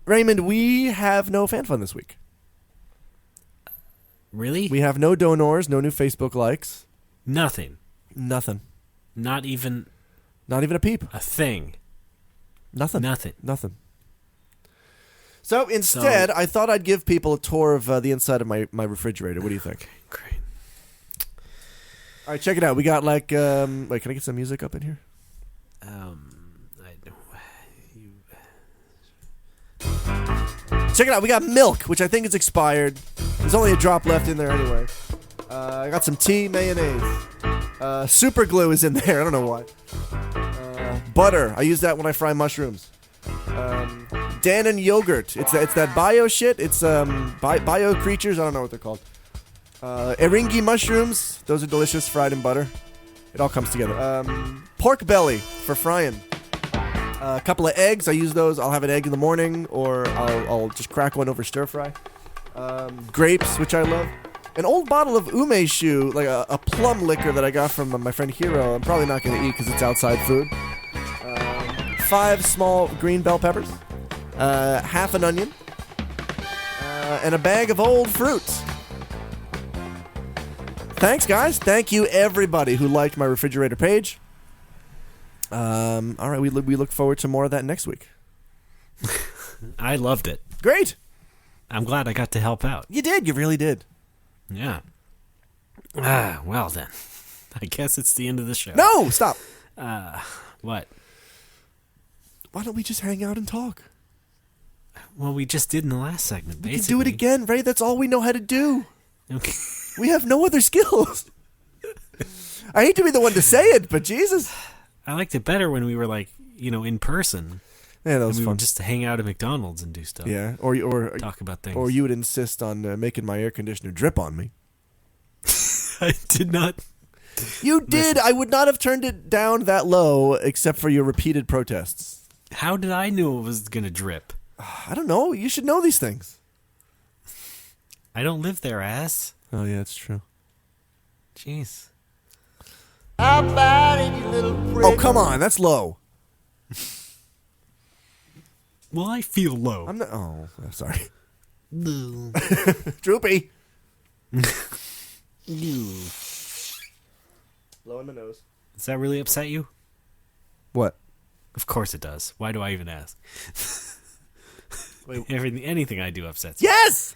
Raymond, we have no fan fun this week. Really? We have no donors, no new Facebook likes. Nothing. Nothing. Not even a peep. A thing. Nothing. Nothing. So instead, I thought I'd give people a tour of the inside of my refrigerator. What do you think? Okay, great. All right, check it out. We got wait, can I get some music up in here? Check it out. We got milk, which I think is expired. There's only a drop left in there anyway. I got some tea, mayonnaise. Super glue is in there. I don't know why. Butter. I use that when I fry mushrooms. Dannon yogurt. It's that bio shit. It's bio creatures. I don't know what they're called. Eringi mushrooms. Those are delicious, fried in butter. It all comes together. Pork belly for frying. A couple of eggs. I use those. I'll have an egg in the morning, or I'll just crack one over stir fry. Grapes, which I love. An old bottle of umeshu, like a plum liquor that I got from my friend Hiro. I'm probably not going to eat because it's outside food. 5 small green bell peppers. Half an onion. And a bag of old fruit. Thanks, guys. Thank you, everybody who liked my refrigerator page. All right, we look forward to more of that next week. I loved it. Great. I'm glad I got to help out. You did. You really did. Yeah. Well then. I guess it's the end of the show. No, stop. What? Why don't we just hang out and talk? Well, we just did in the last segment, basically. We can do it again, Ray. That's all we know how to do. Okay. We have no other skills. I hate to be the one to say it, but Jesus. I liked it better when we were in person. Yeah, that was fun. Just to hang out at McDonald's and do stuff. Yeah, or talk about things. Or you would insist on making my air conditioner drip on me. I did not. You did. I would not have turned it down that low except for your repeated protests. How did I know it was going to drip? I don't know. You should know these things. I don't live there, ass. Oh, yeah, it's true. Jeez. How about it, you little prick? Oh, come on. That's low. Well, I feel low. I'm not. Oh, I'm sorry. No. Droopy. No. Blowing my nose. Does that really upset you? What? Of course it does. Why do I even ask? Wait. Anything I do upsets you. Yes!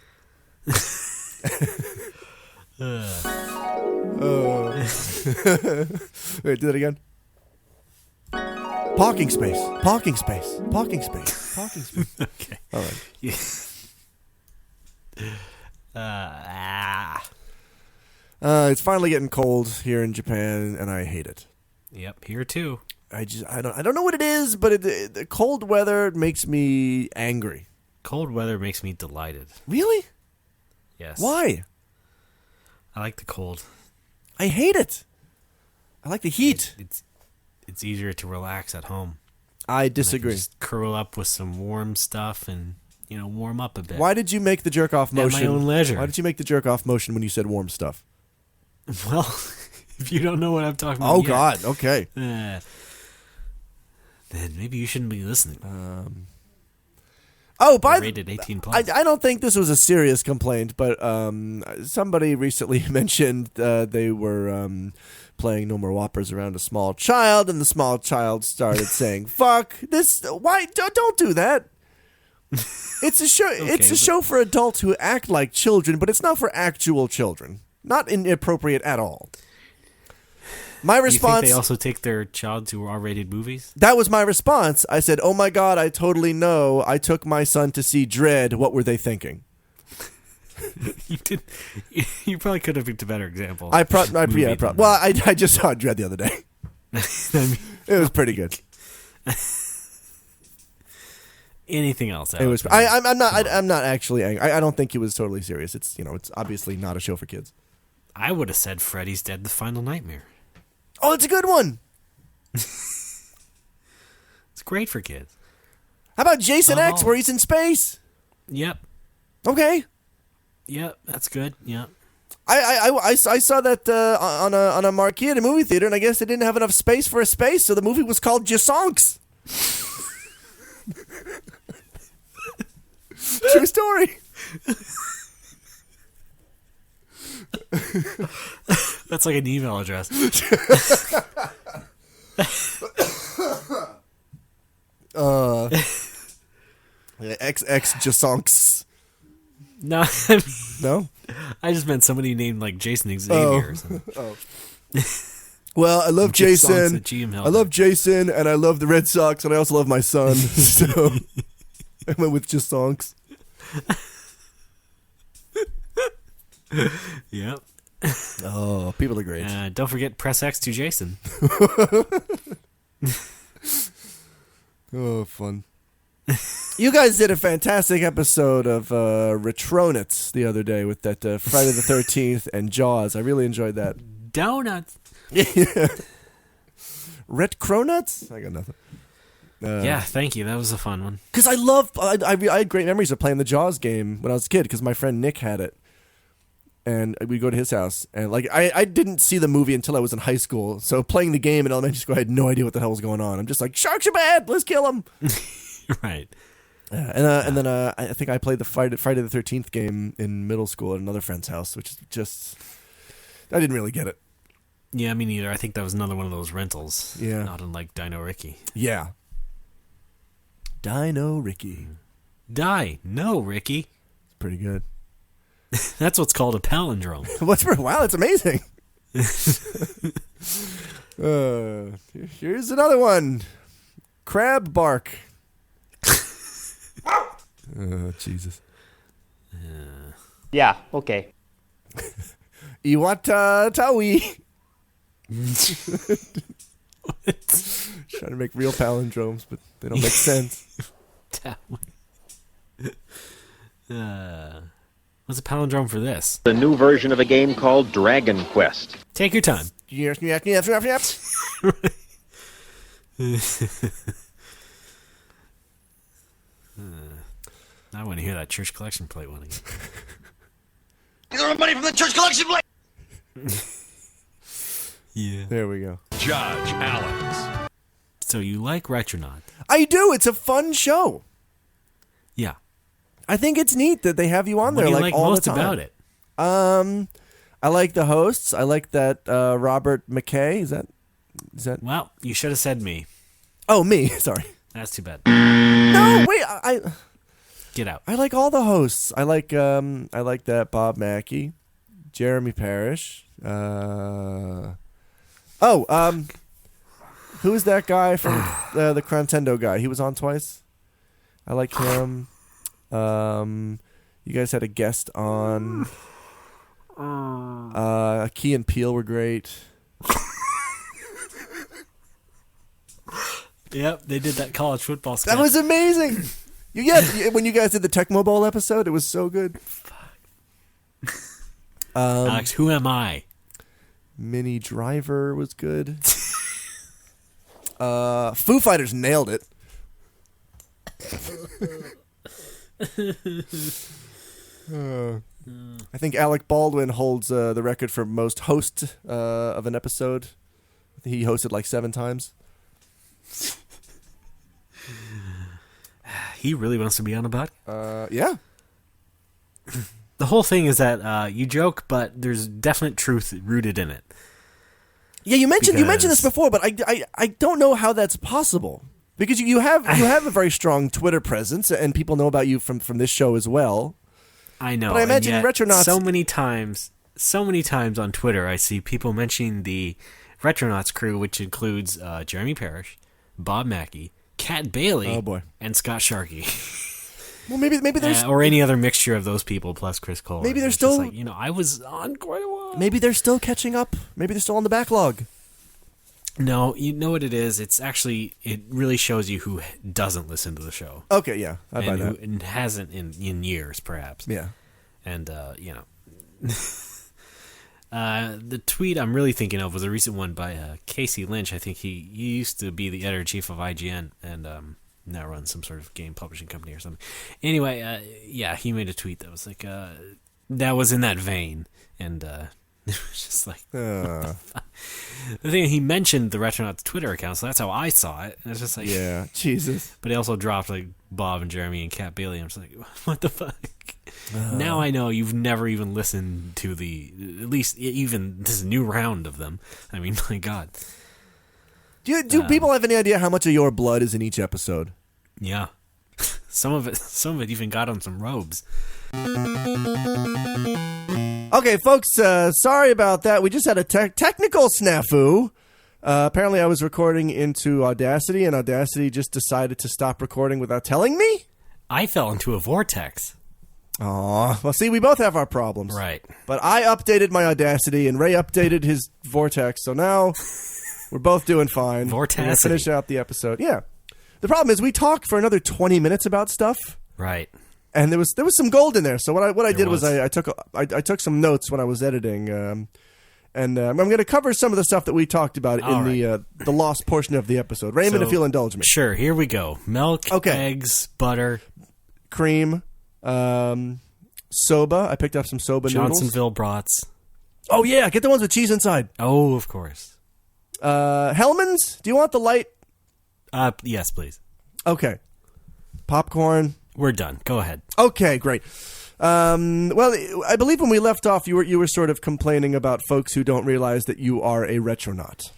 Wait, do that again. Parking space. Parking space. Parking space. Parking space. Okay. All right. It's finally getting cold here in Japan, and I hate it. Yep, here too. I don't know what it is, but the cold weather makes me angry. Cold weather makes me delighted. Really? Yes. Why? I like the cold. I hate it. I like the heat. It's easier to relax at home. I disagree. Just curl up with some warm stuff and warm up a bit. Why did you make the jerk off motion? At my own leisure. Why did you make the jerk off motion when you said warm stuff? Well, if you don't know what I'm talking about. Oh God. Okay. Then maybe you shouldn't be listening. Rated 18 plus. I don't think this was a serious complaint, but somebody recently mentioned they were playing No More Whoppers around a small child, and the small child started saying, "Fuck this! Why don't do that?" It's a show. It's a show for adults who act like children, but it's not for actual children. Not inappropriate at all. My response. You think they also take their child to R-rated movies? That was my response. I said, "Oh my god, I totally know. I took my son to see Dread. What were they thinking?" You did. You probably could have picked a better example. I just saw Dread the other day. It was pretty good. Anything else? It was. I'm not actually angry. I don't think it was totally serious. It's it's obviously not a show for kids. I would have said Freddy's Dead: The Final Nightmare. Oh, it's a good one. It's great for kids. How about Jasonx, where he's in space? Yep. Okay. Yep, that's good. Yep. I saw that on a marquee at a movie theater, and I guess they didn't have enough space for a space, so the movie was called Jasonx. True story. That's like an email address. XX Jasonx. No, no. I just meant somebody named like Jason Xavier or something. Oh. Well, I love Jason. I love Jason, and I love the Red Sox, and I also love my son. So I went with Jasonx. Yep. Oh, people are great. Don't forget press X to Jason. Oh, fun. You guys did a fantastic episode of Retronauts the other day with that Friday the 13th and Jaws. I really enjoyed that. Donuts. Retronauts? I got nothing. Yeah, thank you. That was a fun one. Because I had great memories of playing the Jaws game when I was a kid because my friend Nick had it. And we'd go to his house. And like I didn't see the movie until I was in high school. So playing the game in elementary school, I had no idea what the hell was going on. I'm just like, sharks are bad. Let's kill them. Right. And then I think I played the Friday the 13th game in middle school at another friend's house, which is just... I didn't really get it. Yeah, me neither. I think that was another one of those rentals. Yeah. Not unlike Dino Ricky. Yeah. Dino Ricky. No, Ricky. It's pretty good. That's what's called a palindrome. Wow, that's amazing. Here's another one. Crab bark. Oh, Jesus. Yeah, okay. Iwata Tawi. Trying to make real palindromes, but they don't make sense. What's a palindrome for this? The new version of a game called Dragon Quest. Take your time. Yep. I want to hear that church collection plate one again. Get all the money from the church collection plate. Yeah. There we go. Judge Alex. So you like Retronaut? I do. It's a fun show. Yeah. I think it's neat that they have you on What there do you like like all most the time. about it? I like the hosts. I like that Robert McKay. Is that? Well, you should have said me. Oh, me. Sorry. That's too bad. No, wait. Get out. I like all the hosts. I like that Bob Mackey, Jeremy Parrish. Who is that guy from the Nintendo guy? He was on twice. I like him. You guys had a guest on. Key and Peele were great. Yep, they did that college football sketch. That was amazing. When you guys did the Tecmo Bowl episode, it was so good. Alex, who am I? Minnie Driver was good. Foo Fighters nailed it. I think Alec Baldwin holds the record for most host of an episode. He hosted like 7 times. he really wants to be on a podcast? Yeah. The whole thing is that you joke, but there's definite truth rooted in it. Yeah, you mentioned this before, but I don't know how that's possible. Because you have a very strong Twitter presence, and people know about you from this show as well. I know. But I imagine and yet Retronauts... So many times on Twitter, I see people mentioning the Retronauts crew, which includes Jeremy Parrish, Bob Mackey, Kat Bailey, and Scott Sharkey. Well, maybe there's... or any other mixture of those people plus Chris Cole. Maybe they're it's still... just like, I was on quite a while. Maybe they're still catching up. Maybe they're still on the backlog. No, you know what it is? It's actually... It really shows you who doesn't listen to the show. Okay, yeah. I buy that. And hasn't in years, perhaps. Yeah. And, the tweet I'm really thinking of was a recent one by Casey Lynch. I think he used to be the editor-in-chief of IGN and now runs some sort of game publishing company or something. Anyway, he made a tweet that was like, that was in that vein. And it was just like... The thing, he mentioned the Retronauts Twitter account, so that's how I saw it. And it's just like... Yeah, Jesus. But he also dropped like Bob and Jeremy and Kat Bailey. I'm just like, what the fuck? Now I know you've never even listened to at least even this new round of them. I mean, my God. Do people have any idea how much of your blood is in each episode? Yeah. Some of it even got on some robes. Okay, folks, sorry about that. We just had a technical snafu. Apparently I was recording into Audacity, and Audacity just decided to stop recording without telling me? I fell into a vortex. Aw. Well, see, we both have our problems. Right. But I updated my Audacity, and Ray updated his vortex, so now we're both doing fine. Vortacity. We're going to finish out the episode. Yeah. The problem is we talked for another 20 minutes about stuff. Right. And there was some gold in there. So what I did was I took some notes when I was editing, and I'm going to cover some of the stuff that we talked about in the lost portion of the episode. Raymond, if you'll indulge me. Sure, here we go. Milk, eggs, butter, cream, soba. I picked up some soba noodles. Johnsonville brats. Oh yeah, get the ones with cheese inside. Oh, of course. Hellman's. Do you want the light? Yes, please. Okay. Popcorn. We're done. Go ahead. Okay, great. Well, I believe when we left off, you were sort of complaining about folks who don't realize that you are a Retronaut.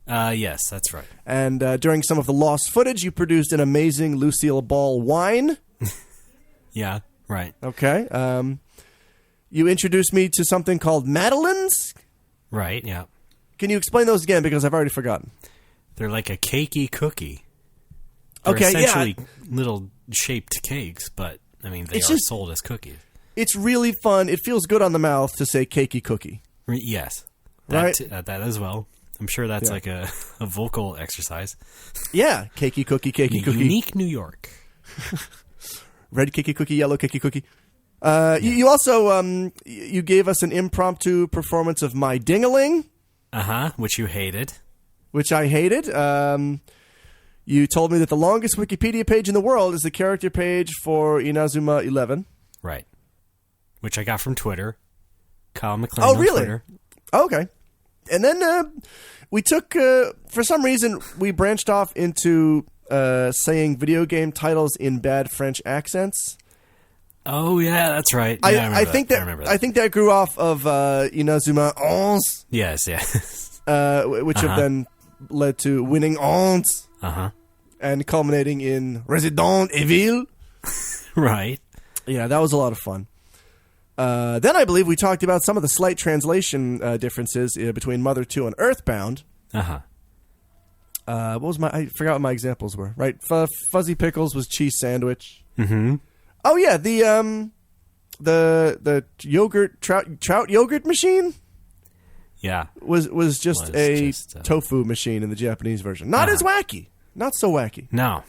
Yes, that's right. And during some of the lost footage, you produced an amazing Lucille Ball wine. Yeah, right. Okay. You introduced me to something called Madeleines. Right, yeah. Can you explain those again? Because I've already forgotten. They're like a cakey cookie. They're essentially little shaped cakes, but, I mean, they are sold as cookies. It's really fun. It feels good on the mouth to say cakey cookie. Yes. Right? That as well. I'm sure that's like a vocal exercise. Yeah. Cakey cookie, cakey cookie. Unique New York. Red cakey cookie, yellow cakey cookie. You also you gave us an impromptu performance of My Ding-a-Ling. Which you hated. Which I hated. You told me that the longest Wikipedia page in the world is the character page for Inazuma 11. Right. Which I got from Twitter. Kyle McLean on really? Twitter. Oh, okay. And then we took, for some reason, we branched off into saying video game titles in bad French accents. Oh, yeah, that's right. Yeah, I think that grew off of Inazuma 11. Yes, yes. Which have then led to Winning 11. And culminating in Resident Evil. Right. Yeah, that was a lot of fun. Then I believe we talked about some of the slight translation differences between Mother 2 and Earthbound. What was I forgot what my examples were. Right, Fuzzy Pickles was cheese sandwich. Mm-hmm. Oh yeah, the yogurt trout yogurt machine. Yeah, was just a tofu machine in the Japanese version. Not as wacky. Not so wacky. No.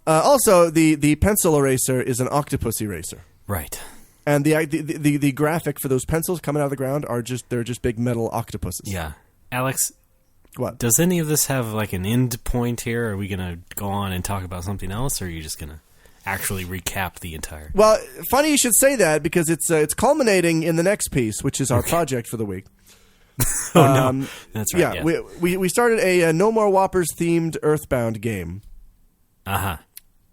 Also, the pencil eraser is an octopus eraser. Right. And the graphic for those pencils coming out of the ground they're just big metal octopuses. Yeah. Alex, what? Does any of this have like an end point here? Are we going to go on and talk about something else, or are you just going to actually recap the entire? Well, funny you should say that because it's culminating in the next piece, which is our project for the week. No, that's right. Yeah, yes. we started a No More Whoppers themed Earthbound game.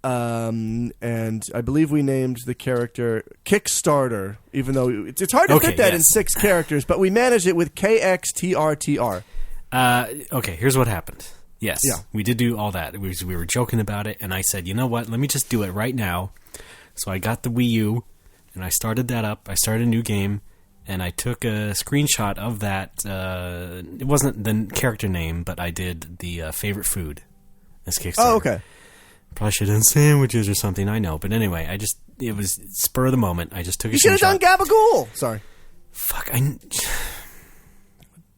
and I believe we named the character Kickstarter, even though it's hard to fit that in 6 characters, but we managed it with KXTRTR. Okay, here's what happened. Yes, Yeah. we did do all that. We were joking about it, and I said, you know what, let me just do it right now. So I got the Wii U, and I started that up. I started a new game, and I took a screenshot of that. It wasn't the character name, but I did the favorite food. This Kickstarter. Oh, okay. Probably should have done sandwiches or something, I know. But anyway, it was spur of the moment. I just took a You should have done Gabagool! Sorry. Fuck,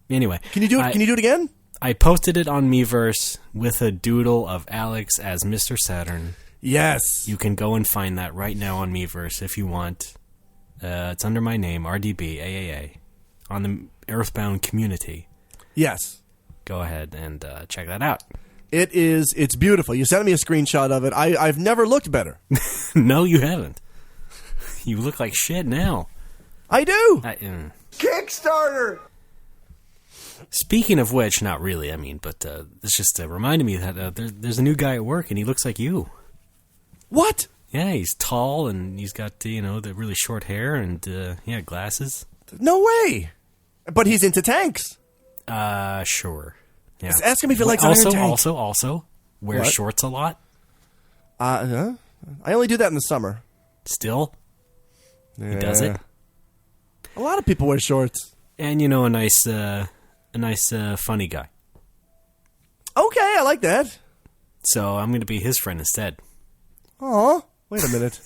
Anyway. Can you do it again? I posted it on Miiverse with a doodle of Alex as Mr. Saturn. Yes. You can go and find that right now on Miiverse if you want. It's under my name, RDB, AAA, on the Earthbound community. Yes. Go ahead and check that out. It's beautiful. You sent me a screenshot of it. I've never looked better. No, you haven't. You look like shit now. I do. Kickstarter! Speaking of which, not really, I mean, but this just reminded me that there's a new guy at work, and he looks like you. What? Yeah, he's tall, and he's got, the really short hair, and, glasses. No way. But he's into tanks. Sure. Yeah. Just ask him if he likes also, Iron Tank. Also, wear What? shorts a lot. I only do that in the summer. Still? He does it? A lot of people wear shorts. And, a nice, funny guy. Okay, I like that. So I'm going to be his friend instead. Aw, wait a minute.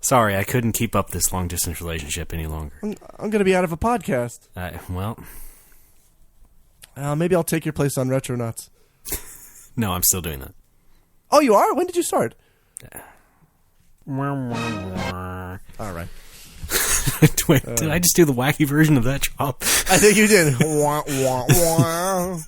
Sorry, I couldn't keep up this long-distance relationship any longer. I'm going to be out of a podcast. Maybe I'll take your place on Retronauts. No, I'm still doing that. Oh, you are? When did you start? All right. Wait, did I just do the wacky version of that job? I think you did. Wah, wah, wah.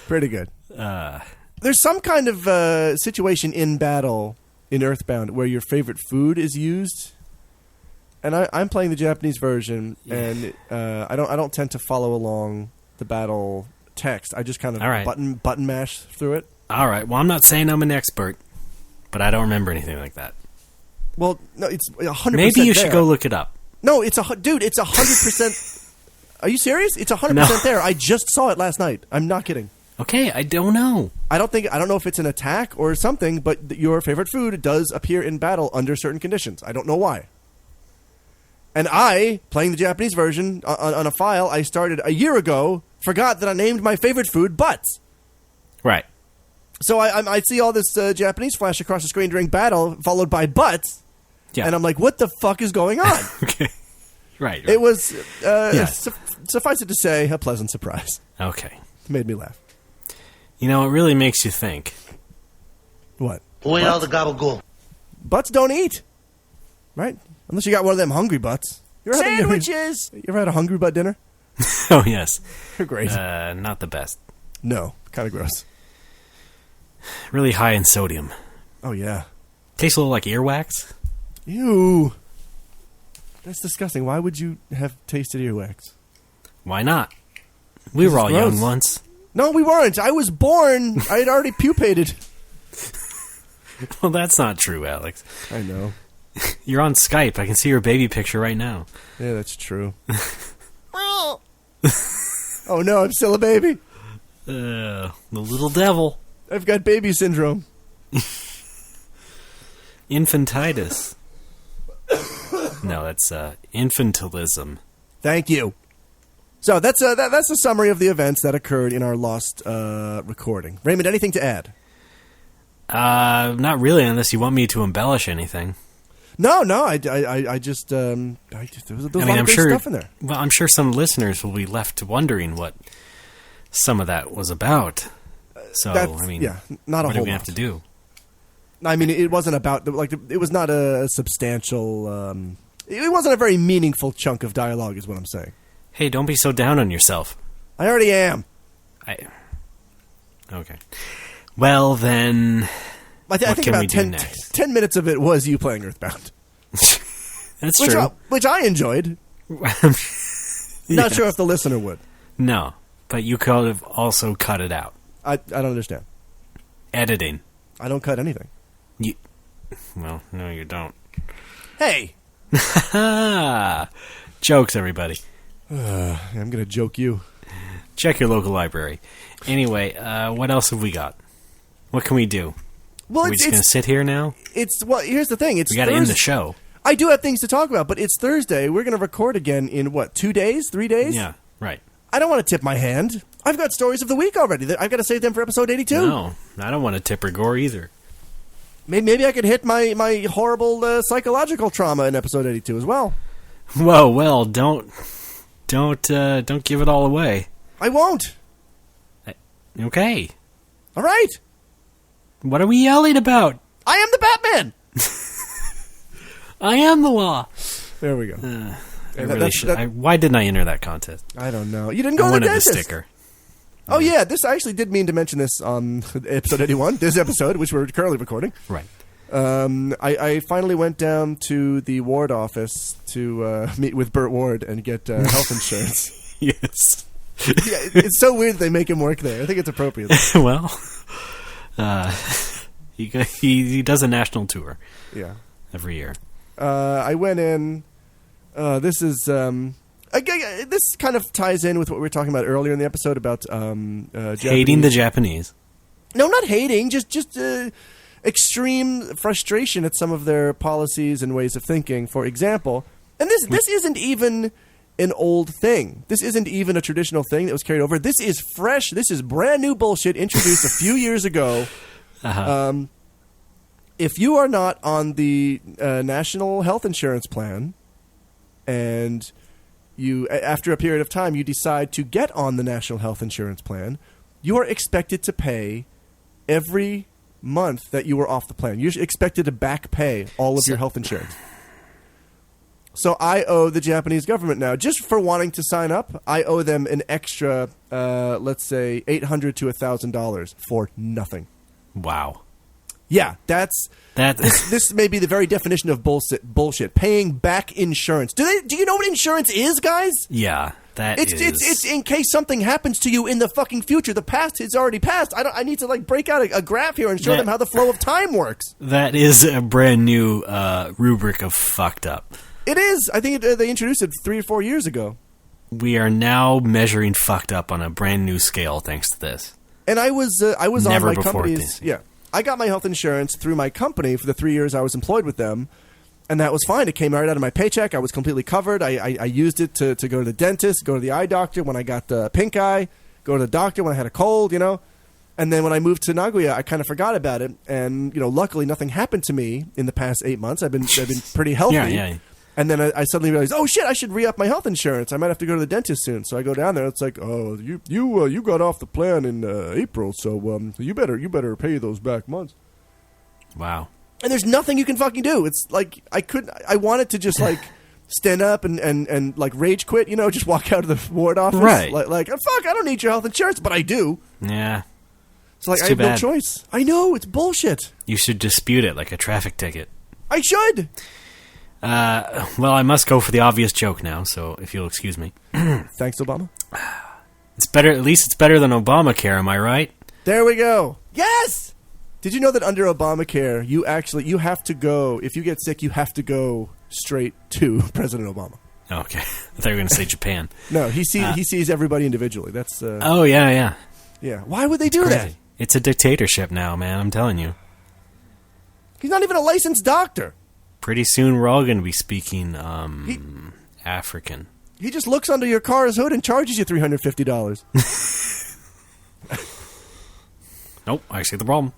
Pretty good. There's some kind of situation in battle in Earthbound where your favorite food is used, and I'm playing the Japanese version, and I don't tend to follow along the battle text. I just kind of button mash through it. All right. Well, I'm not saying I'm an expert, but I don't remember anything like that. Well, no, it's 100%. Maybe you should go look it up. No, it's dude. It's 100%. Are you serious? It's 100% there. I just saw it last night. I'm not kidding. Okay, I don't know. I don't know if it's an attack or something, but your favorite food does appear in battle under certain conditions. I don't know why. And I, playing the Japanese version on a file I started a year ago, forgot that I named my favorite food butts. Right. So I see all this Japanese flash across the screen during battle, followed by butts, and I'm like, what the fuck is going on? Okay. Right. It was, suffice it to say, a pleasant surprise. Okay. It made me laugh. It really makes you think. What? Boy, all the gabagool. Butts don't eat. Right? Unless you got one of them hungry butts. Sandwiches! You ever had a hungry butt dinner? Oh, yes. They're great. Not the best. No. Kind of gross. Really high in sodium. Oh, yeah. Tastes a little like earwax. Ew. That's disgusting. Why would you have tasted earwax? Why not? We were all gross. young once. No, we weren't. I was born. I had already pupated. Well, that's not true, Alex. I know. You're on Skype. I can see your baby picture right now. Yeah, that's true. Oh, no, I'm still a baby. The little devil. I've got baby syndrome. Infantitis. No, that's infantilism. Thank you. So that's a summary of the events that occurred in our lost recording. Raymond, anything to add? Not really, unless you want me to embellish anything. No, I just there was a lot of great stuff in there. Well, I'm sure some listeners will be left wondering what some of that was about. So, not a what whole do we lot. have to do? I mean, it wasn't about it was not a substantial. It wasn't a very meaningful chunk of dialogue, is what I'm saying. Hey, don't be so down on yourself. I already am. Okay. Well, then, I think what can about we do next? 10 minutes of it was you playing Earthbound. That's true. Which I enjoyed. Not sure if the listener would. No, but you could have also cut it out. I don't understand. Editing. I don't cut anything. Well, no, you don't. Hey! Jokes, everybody. I'm going to joke you. Check your local library. Anyway, what else have we got? What can we do? Well, Are we just going to sit here now? Well, here's the thing. We got to end the show. I do have things to talk about, but it's Thursday. We're going to record again in, 2 days? 3 days? Yeah, right. I don't want to tip my hand. I've got stories of the week already. I've got to save them for episode 82. No, I don't want to tip or gore either. Maybe I could hit my horrible psychological trauma in episode 82 as well. Whoa, well, don't give it all away. I won't. Okay. All right. What are we yelling about? I am the Batman. I am the law. There we go. Why didn't I enter that contest? I don't know. You didn't go to the dentist. I wanted the sticker. Oh, yeah. I actually did mean to mention this on episode 81, this episode, which we're currently recording. Right. I finally went down to the ward office to meet with Burt Ward and get health insurance. Yes. Yeah, it's so weird they make him work there. I think it's appropriate. Well, he does a national tour. Yeah. Every year. I went in. This is this kind of ties in with what we were talking about earlier in the episode about hating the Japanese. No, not hating. Just extreme frustration at some of their policies and ways of thinking. For example, and this isn't even an old thing. This isn't even a traditional thing that was carried over. This is fresh. This is brand new bullshit introduced a few years ago. Uh-huh. If you are not on the national health insurance plan, and you, after a period of time, you decide to get on the national health insurance plan, you are expected to pay every month that you were off the plan. You're expected to back pay all of your health insurance. So I owe the Japanese government now, just for wanting to sign up, I owe them an extra, let's say, $800 to $1,000 for nothing. Wow. Yeah, this may be the very definition of bullshit. Paying back insurance. Do you know what insurance is, guys? Yeah, it's in case something happens to you in the fucking future. The past is already past. I need to break out a graph here and show them how the flow of time works. That is a brand new rubric of fucked up. It is. I think they introduced it 3 or 4 years ago. We are now measuring fucked up on a brand new scale thanks to this. And I was Never on my before company's. this. Yeah, I got my health insurance through my company for the 3 years I was employed with them, and that was fine. It came right out of my paycheck. I was completely covered. I used it to go to the dentist, go to the eye doctor when I got the pink eye, go to the doctor when I had a cold, And then when I moved to Nagoya, I kind of forgot about it, and luckily nothing happened to me in the past 8 months. I've been pretty healthy. Yeah. And then I suddenly realized, oh shit, I should re-up my health insurance. I might have to go to the dentist soon. So I go down there. It's like, oh, you got off the plan in April, so you better pay those back months. Wow. And there's nothing you can fucking do. It's like I wanted to just stand up and rage quit. Just walk out of the ward office. Right. Like fuck, I don't need your health insurance, but I do. Yeah. So I have no choice. I know it's bullshit. You should dispute it like a traffic ticket. I should. Well, I must go for the obvious joke now, so if you'll excuse me. Thanks, Obama. It's better. At least it's better than Obamacare, am I right? There we go. Yes! Did you know that under Obamacare, you have to go, if you get sick, you have to go straight to President Obama. Okay. I thought you were going to say Japan. No, he sees everybody individually. That's Oh, yeah. Yeah. Why would they do that? It's a dictatorship now, man, I'm telling you. He's not even a licensed doctor. Pretty soon we're all going to be speaking African. He just looks under your car's hood and charges you $350. Nope, I see the problem.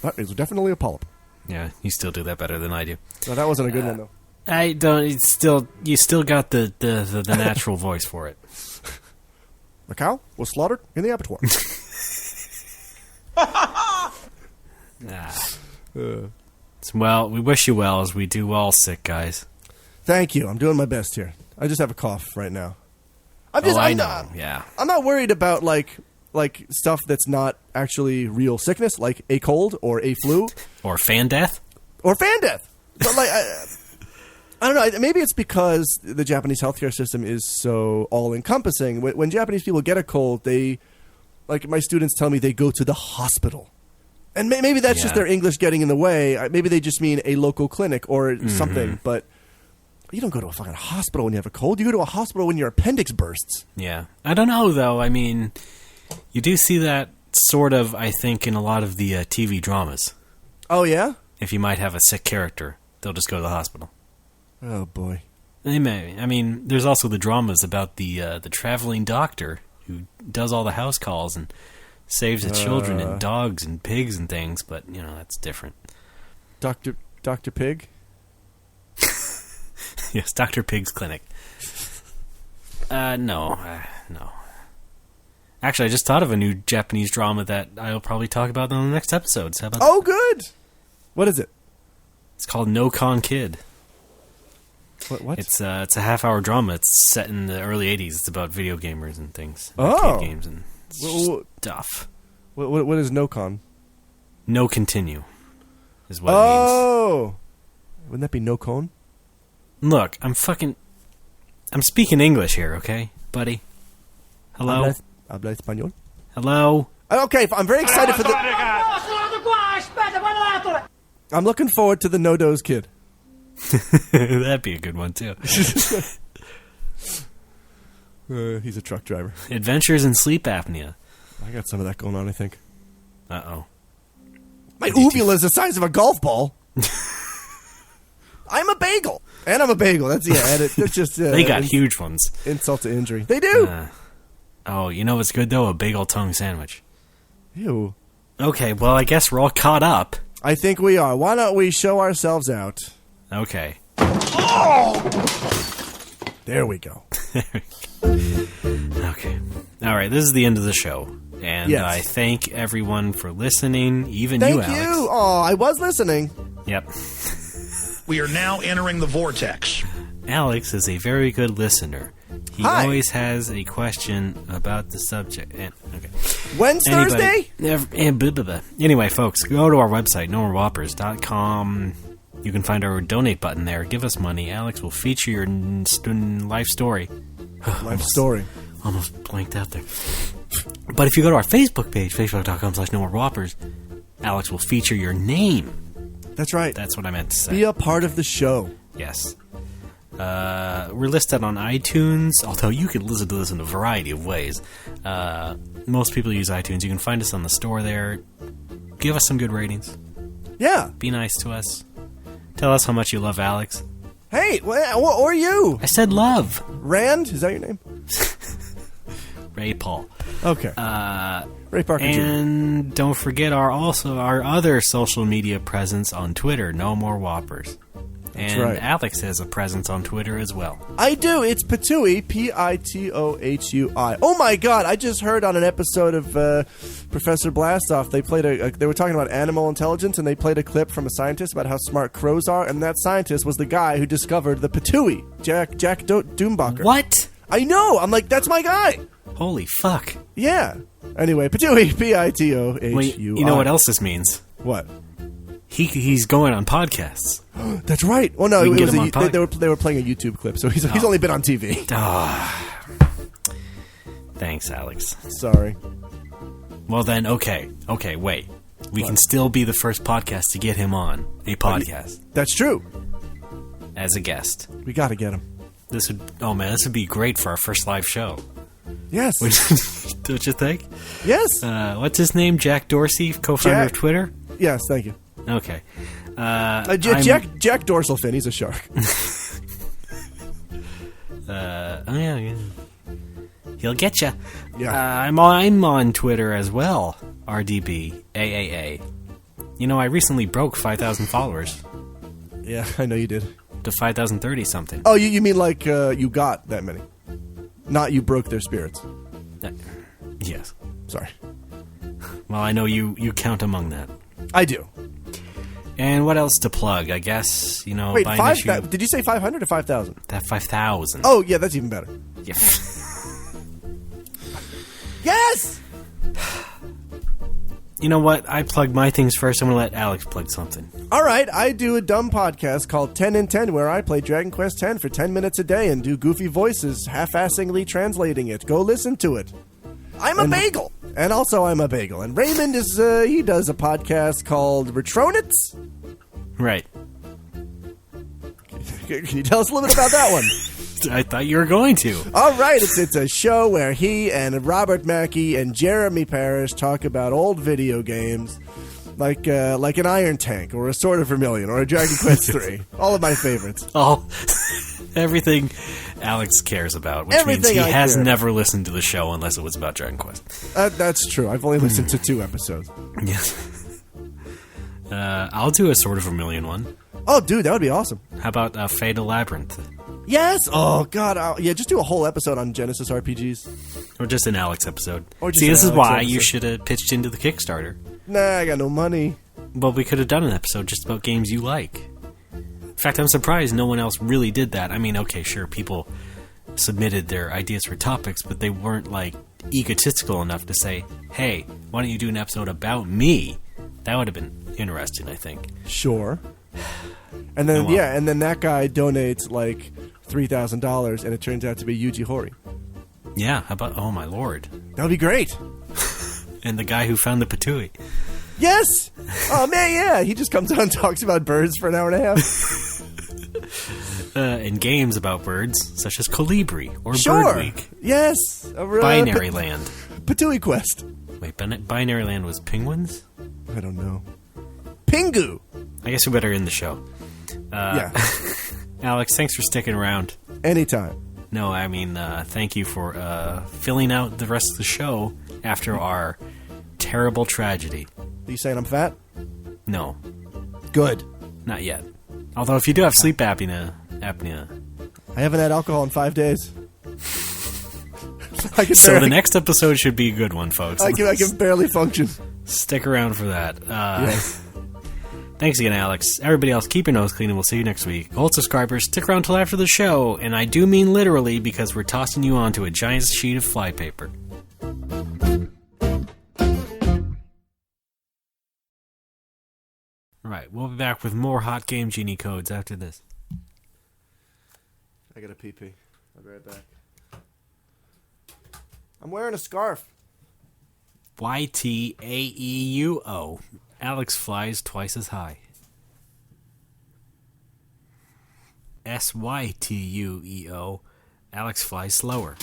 That is definitely a polyp. Yeah, you still do that better than I do. No, that wasn't a good one, though. I don't. It's still. You still got the natural voice for it. The cow was slaughtered in the abattoir. Well, we wish you well, as we do all sick guys. Thank you. I'm doing my best here. I just have a cough right now. I know. Yeah. I'm not worried about like stuff that's not actually real sickness, like a cold or a flu or fan death. But I don't know. Maybe it's because the Japanese healthcare system is so all-encompassing. When Japanese people get a cold, they, like my students tell me, they go to the hospital. And maybe that's just their English getting in the way. Maybe they just mean a local clinic or something. But you don't go to a fucking hospital when you have a cold. You go to a hospital when your appendix bursts. Yeah. I don't know, though. I mean, you do see that sort of, I think, in a lot of the TV dramas. Oh, yeah? If you might have a sick character, they'll just go to the hospital. Oh, boy. They may. I mean, there's also the dramas about the traveling doctor who does all the house calls and saves the children and dogs and pigs and things, but, you know, that's different. Dr. Pig? Yes, Dr. Pig's clinic. No. Actually, I just thought of a new Japanese drama that I'll probably talk about on the next episodes. How about that? Good! What is it? It's called No Con Kid. What? It's a half-hour drama. It's set in the early 80s. It's about video gamers and things. Oh. Arcade games and stuff. What is no-con? No continue is what it means. Oh! Wouldn't that be no-con? Look, I'm speaking English here, okay, buddy? Hello? Habla español? Hello? Okay, I'm very excited for the... I'm looking forward to the No-Dose Kid. That'd be a good one, too. He's a truck driver. Adventures in Sleep Apnea. I got some of that going on, I think. Uh-oh. My uvula is the size of a golf ball. I'm a bagel. And I'm a bagel. That's just... they got huge ones. Insult to injury. They do. Oh, you know what's good, though? A bagel tongue sandwich. Ew. Okay, well, I guess we're all caught up. I think we are. Why don't we show ourselves out? Okay. There we go. Okay. All right, this is the end of the show. And yes. I thank everyone for listening, even thank you, Alex. Thank you. Oh, I was listening. Yep. We are now entering the vortex. Alex is a very good listener. He always has a question about the subject. Okay. When's Thursday? Anyway, folks, go to our website, nomorewhoppers.com. You can find our donate button there. Give us money. Alex will feature your life story. Story. Almost blanked out there. But if you go to our Facebook page, facebook.com/nomorewhoppers, Alex will feature your name. That's right. That's what I meant to say. Be a part of the show. Yes. We're listed on iTunes, although you can listen to this in a variety of ways. Most people use iTunes. You can find us on the store there. Give us some good ratings. Yeah. Be nice to us. Tell us how much you love Alex. Hey, or you. I said love. Rand? Is that your name? Ray Paul. Okay. Ray Parker And don't forget our other social media presence on Twitter, No More Whoppers. And right. Alex has a presence on Twitter as well. I do. It's Pitui, Pitohui. Oh my God! I just heard on an episode of Professor Blastoff they were talking about animal intelligence, and they played a clip from a scientist about how smart crows are, and that scientist was the guy who discovered the Pitui, Jack Doombacher. What? I know. I'm like, that's my guy. Holy fuck! Yeah. Anyway, Pitui, Pitohui. Well, you know what else this means? What? He's going on podcasts. That's right. Oh no, they were playing a YouTube clip, so he's only been on TV. Thanks, Alex. Sorry. Well then, okay, wait. We can still be the first podcast to get him on a podcast. That's true. As a guest. We got to get him. This would be great for our first live show. Yes. Don't you think? Yes. What's his name? Jack Dorsey, co-founder of Twitter? Yes, thank you. Okay. Jack Dorsalfin, he's a shark. Yeah. He'll get you. Yeah. I'm on Twitter as well. RDBAAA. You know, I recently broke 5,000 followers. Yeah, I know you did. To 5,030 something. Oh, you mean like you got that many? Not you broke their spirits. Yes. Sorry. Well, I know you count among that. I do. And what else to plug? I guess, you know... Wait, did you say 500 or 5,000? That 5,000. Oh, yeah, that's even better. Yeah. Yes! You know what? I plugged my things first. I'm going to let Alex plug something. All right. I do a dumb podcast called 10 in 10 where I play Dragon Quest X for 10 minutes a day and do goofy voices, half-assingly translating it. Go listen to it. I'm a bagel. And also, I'm a bagel. And Raymond is, he does a podcast called Retronits. Right. Can you tell us a little bit about that one? I thought you were going to. All right, it's a show where he and Robert Mackey and Jeremy Parrish talk about old video games, like an Iron Tank or a Sword of Vermilion or a Dragon Quest III. All of my favorites. Everything Alex cares about, which means he has never listened to the show unless it was about Dragon Quest. That's true. I've only listened to 2 episodes. Yes. I'll do a Sword of Vermilion one. Oh, dude, that would be awesome. How about Fatal Labyrinth? Yes! Oh, God. Yeah, just do a whole episode on Genesis RPGs. Or just an Alex episode. See, this is why you should have pitched into the Kickstarter. Nah, I got no money. Well, we could have done an episode just about games you like. In fact, I'm surprised no one else really did that. I mean, okay, sure, people submitted their ideas for topics, but they weren't, egotistical enough to say, hey, why don't you do an episode about me? That would have been interesting, I think. Sure. And then, and then that guy donates, $3,000, and it turns out to be Yuji Horii. Yeah, how about, oh my lord. That would be great. And the guy who found the patooey. Yes! Oh, man, yeah. He just comes out and talks about birds for an hour and a half. And games about birds, such as Colibri or Sure. Bird Week. Yes. Binary Land. Patooey Quest. Wait, Binary Land was penguins? I don't know. Pingu! I guess we better end the show. Yeah. Alex, thanks for sticking around. Anytime. No, I mean, thank you for filling out the rest of the show after our terrible tragedy. Are you saying I'm fat? No. Good. Not yet. Although if you do have sleep apnea. I haven't had alcohol in 5 days. So the next episode should be a good one, folks. I can barely function. Stick around for that. Yes. Thanks again, Alex. Everybody else, keep your nose clean, and we'll see you next week. Old subscribers, stick around till after the show, and I do mean literally, because we're tossing you onto a giant sheet of flypaper. Alright, we'll be back with more Hot Game Genie codes after this. I got a pee-pee. I'll be right back. I'm wearing a scarf. YTAEUO. Alex flies twice as high. SYTUEO. Alex flies slower.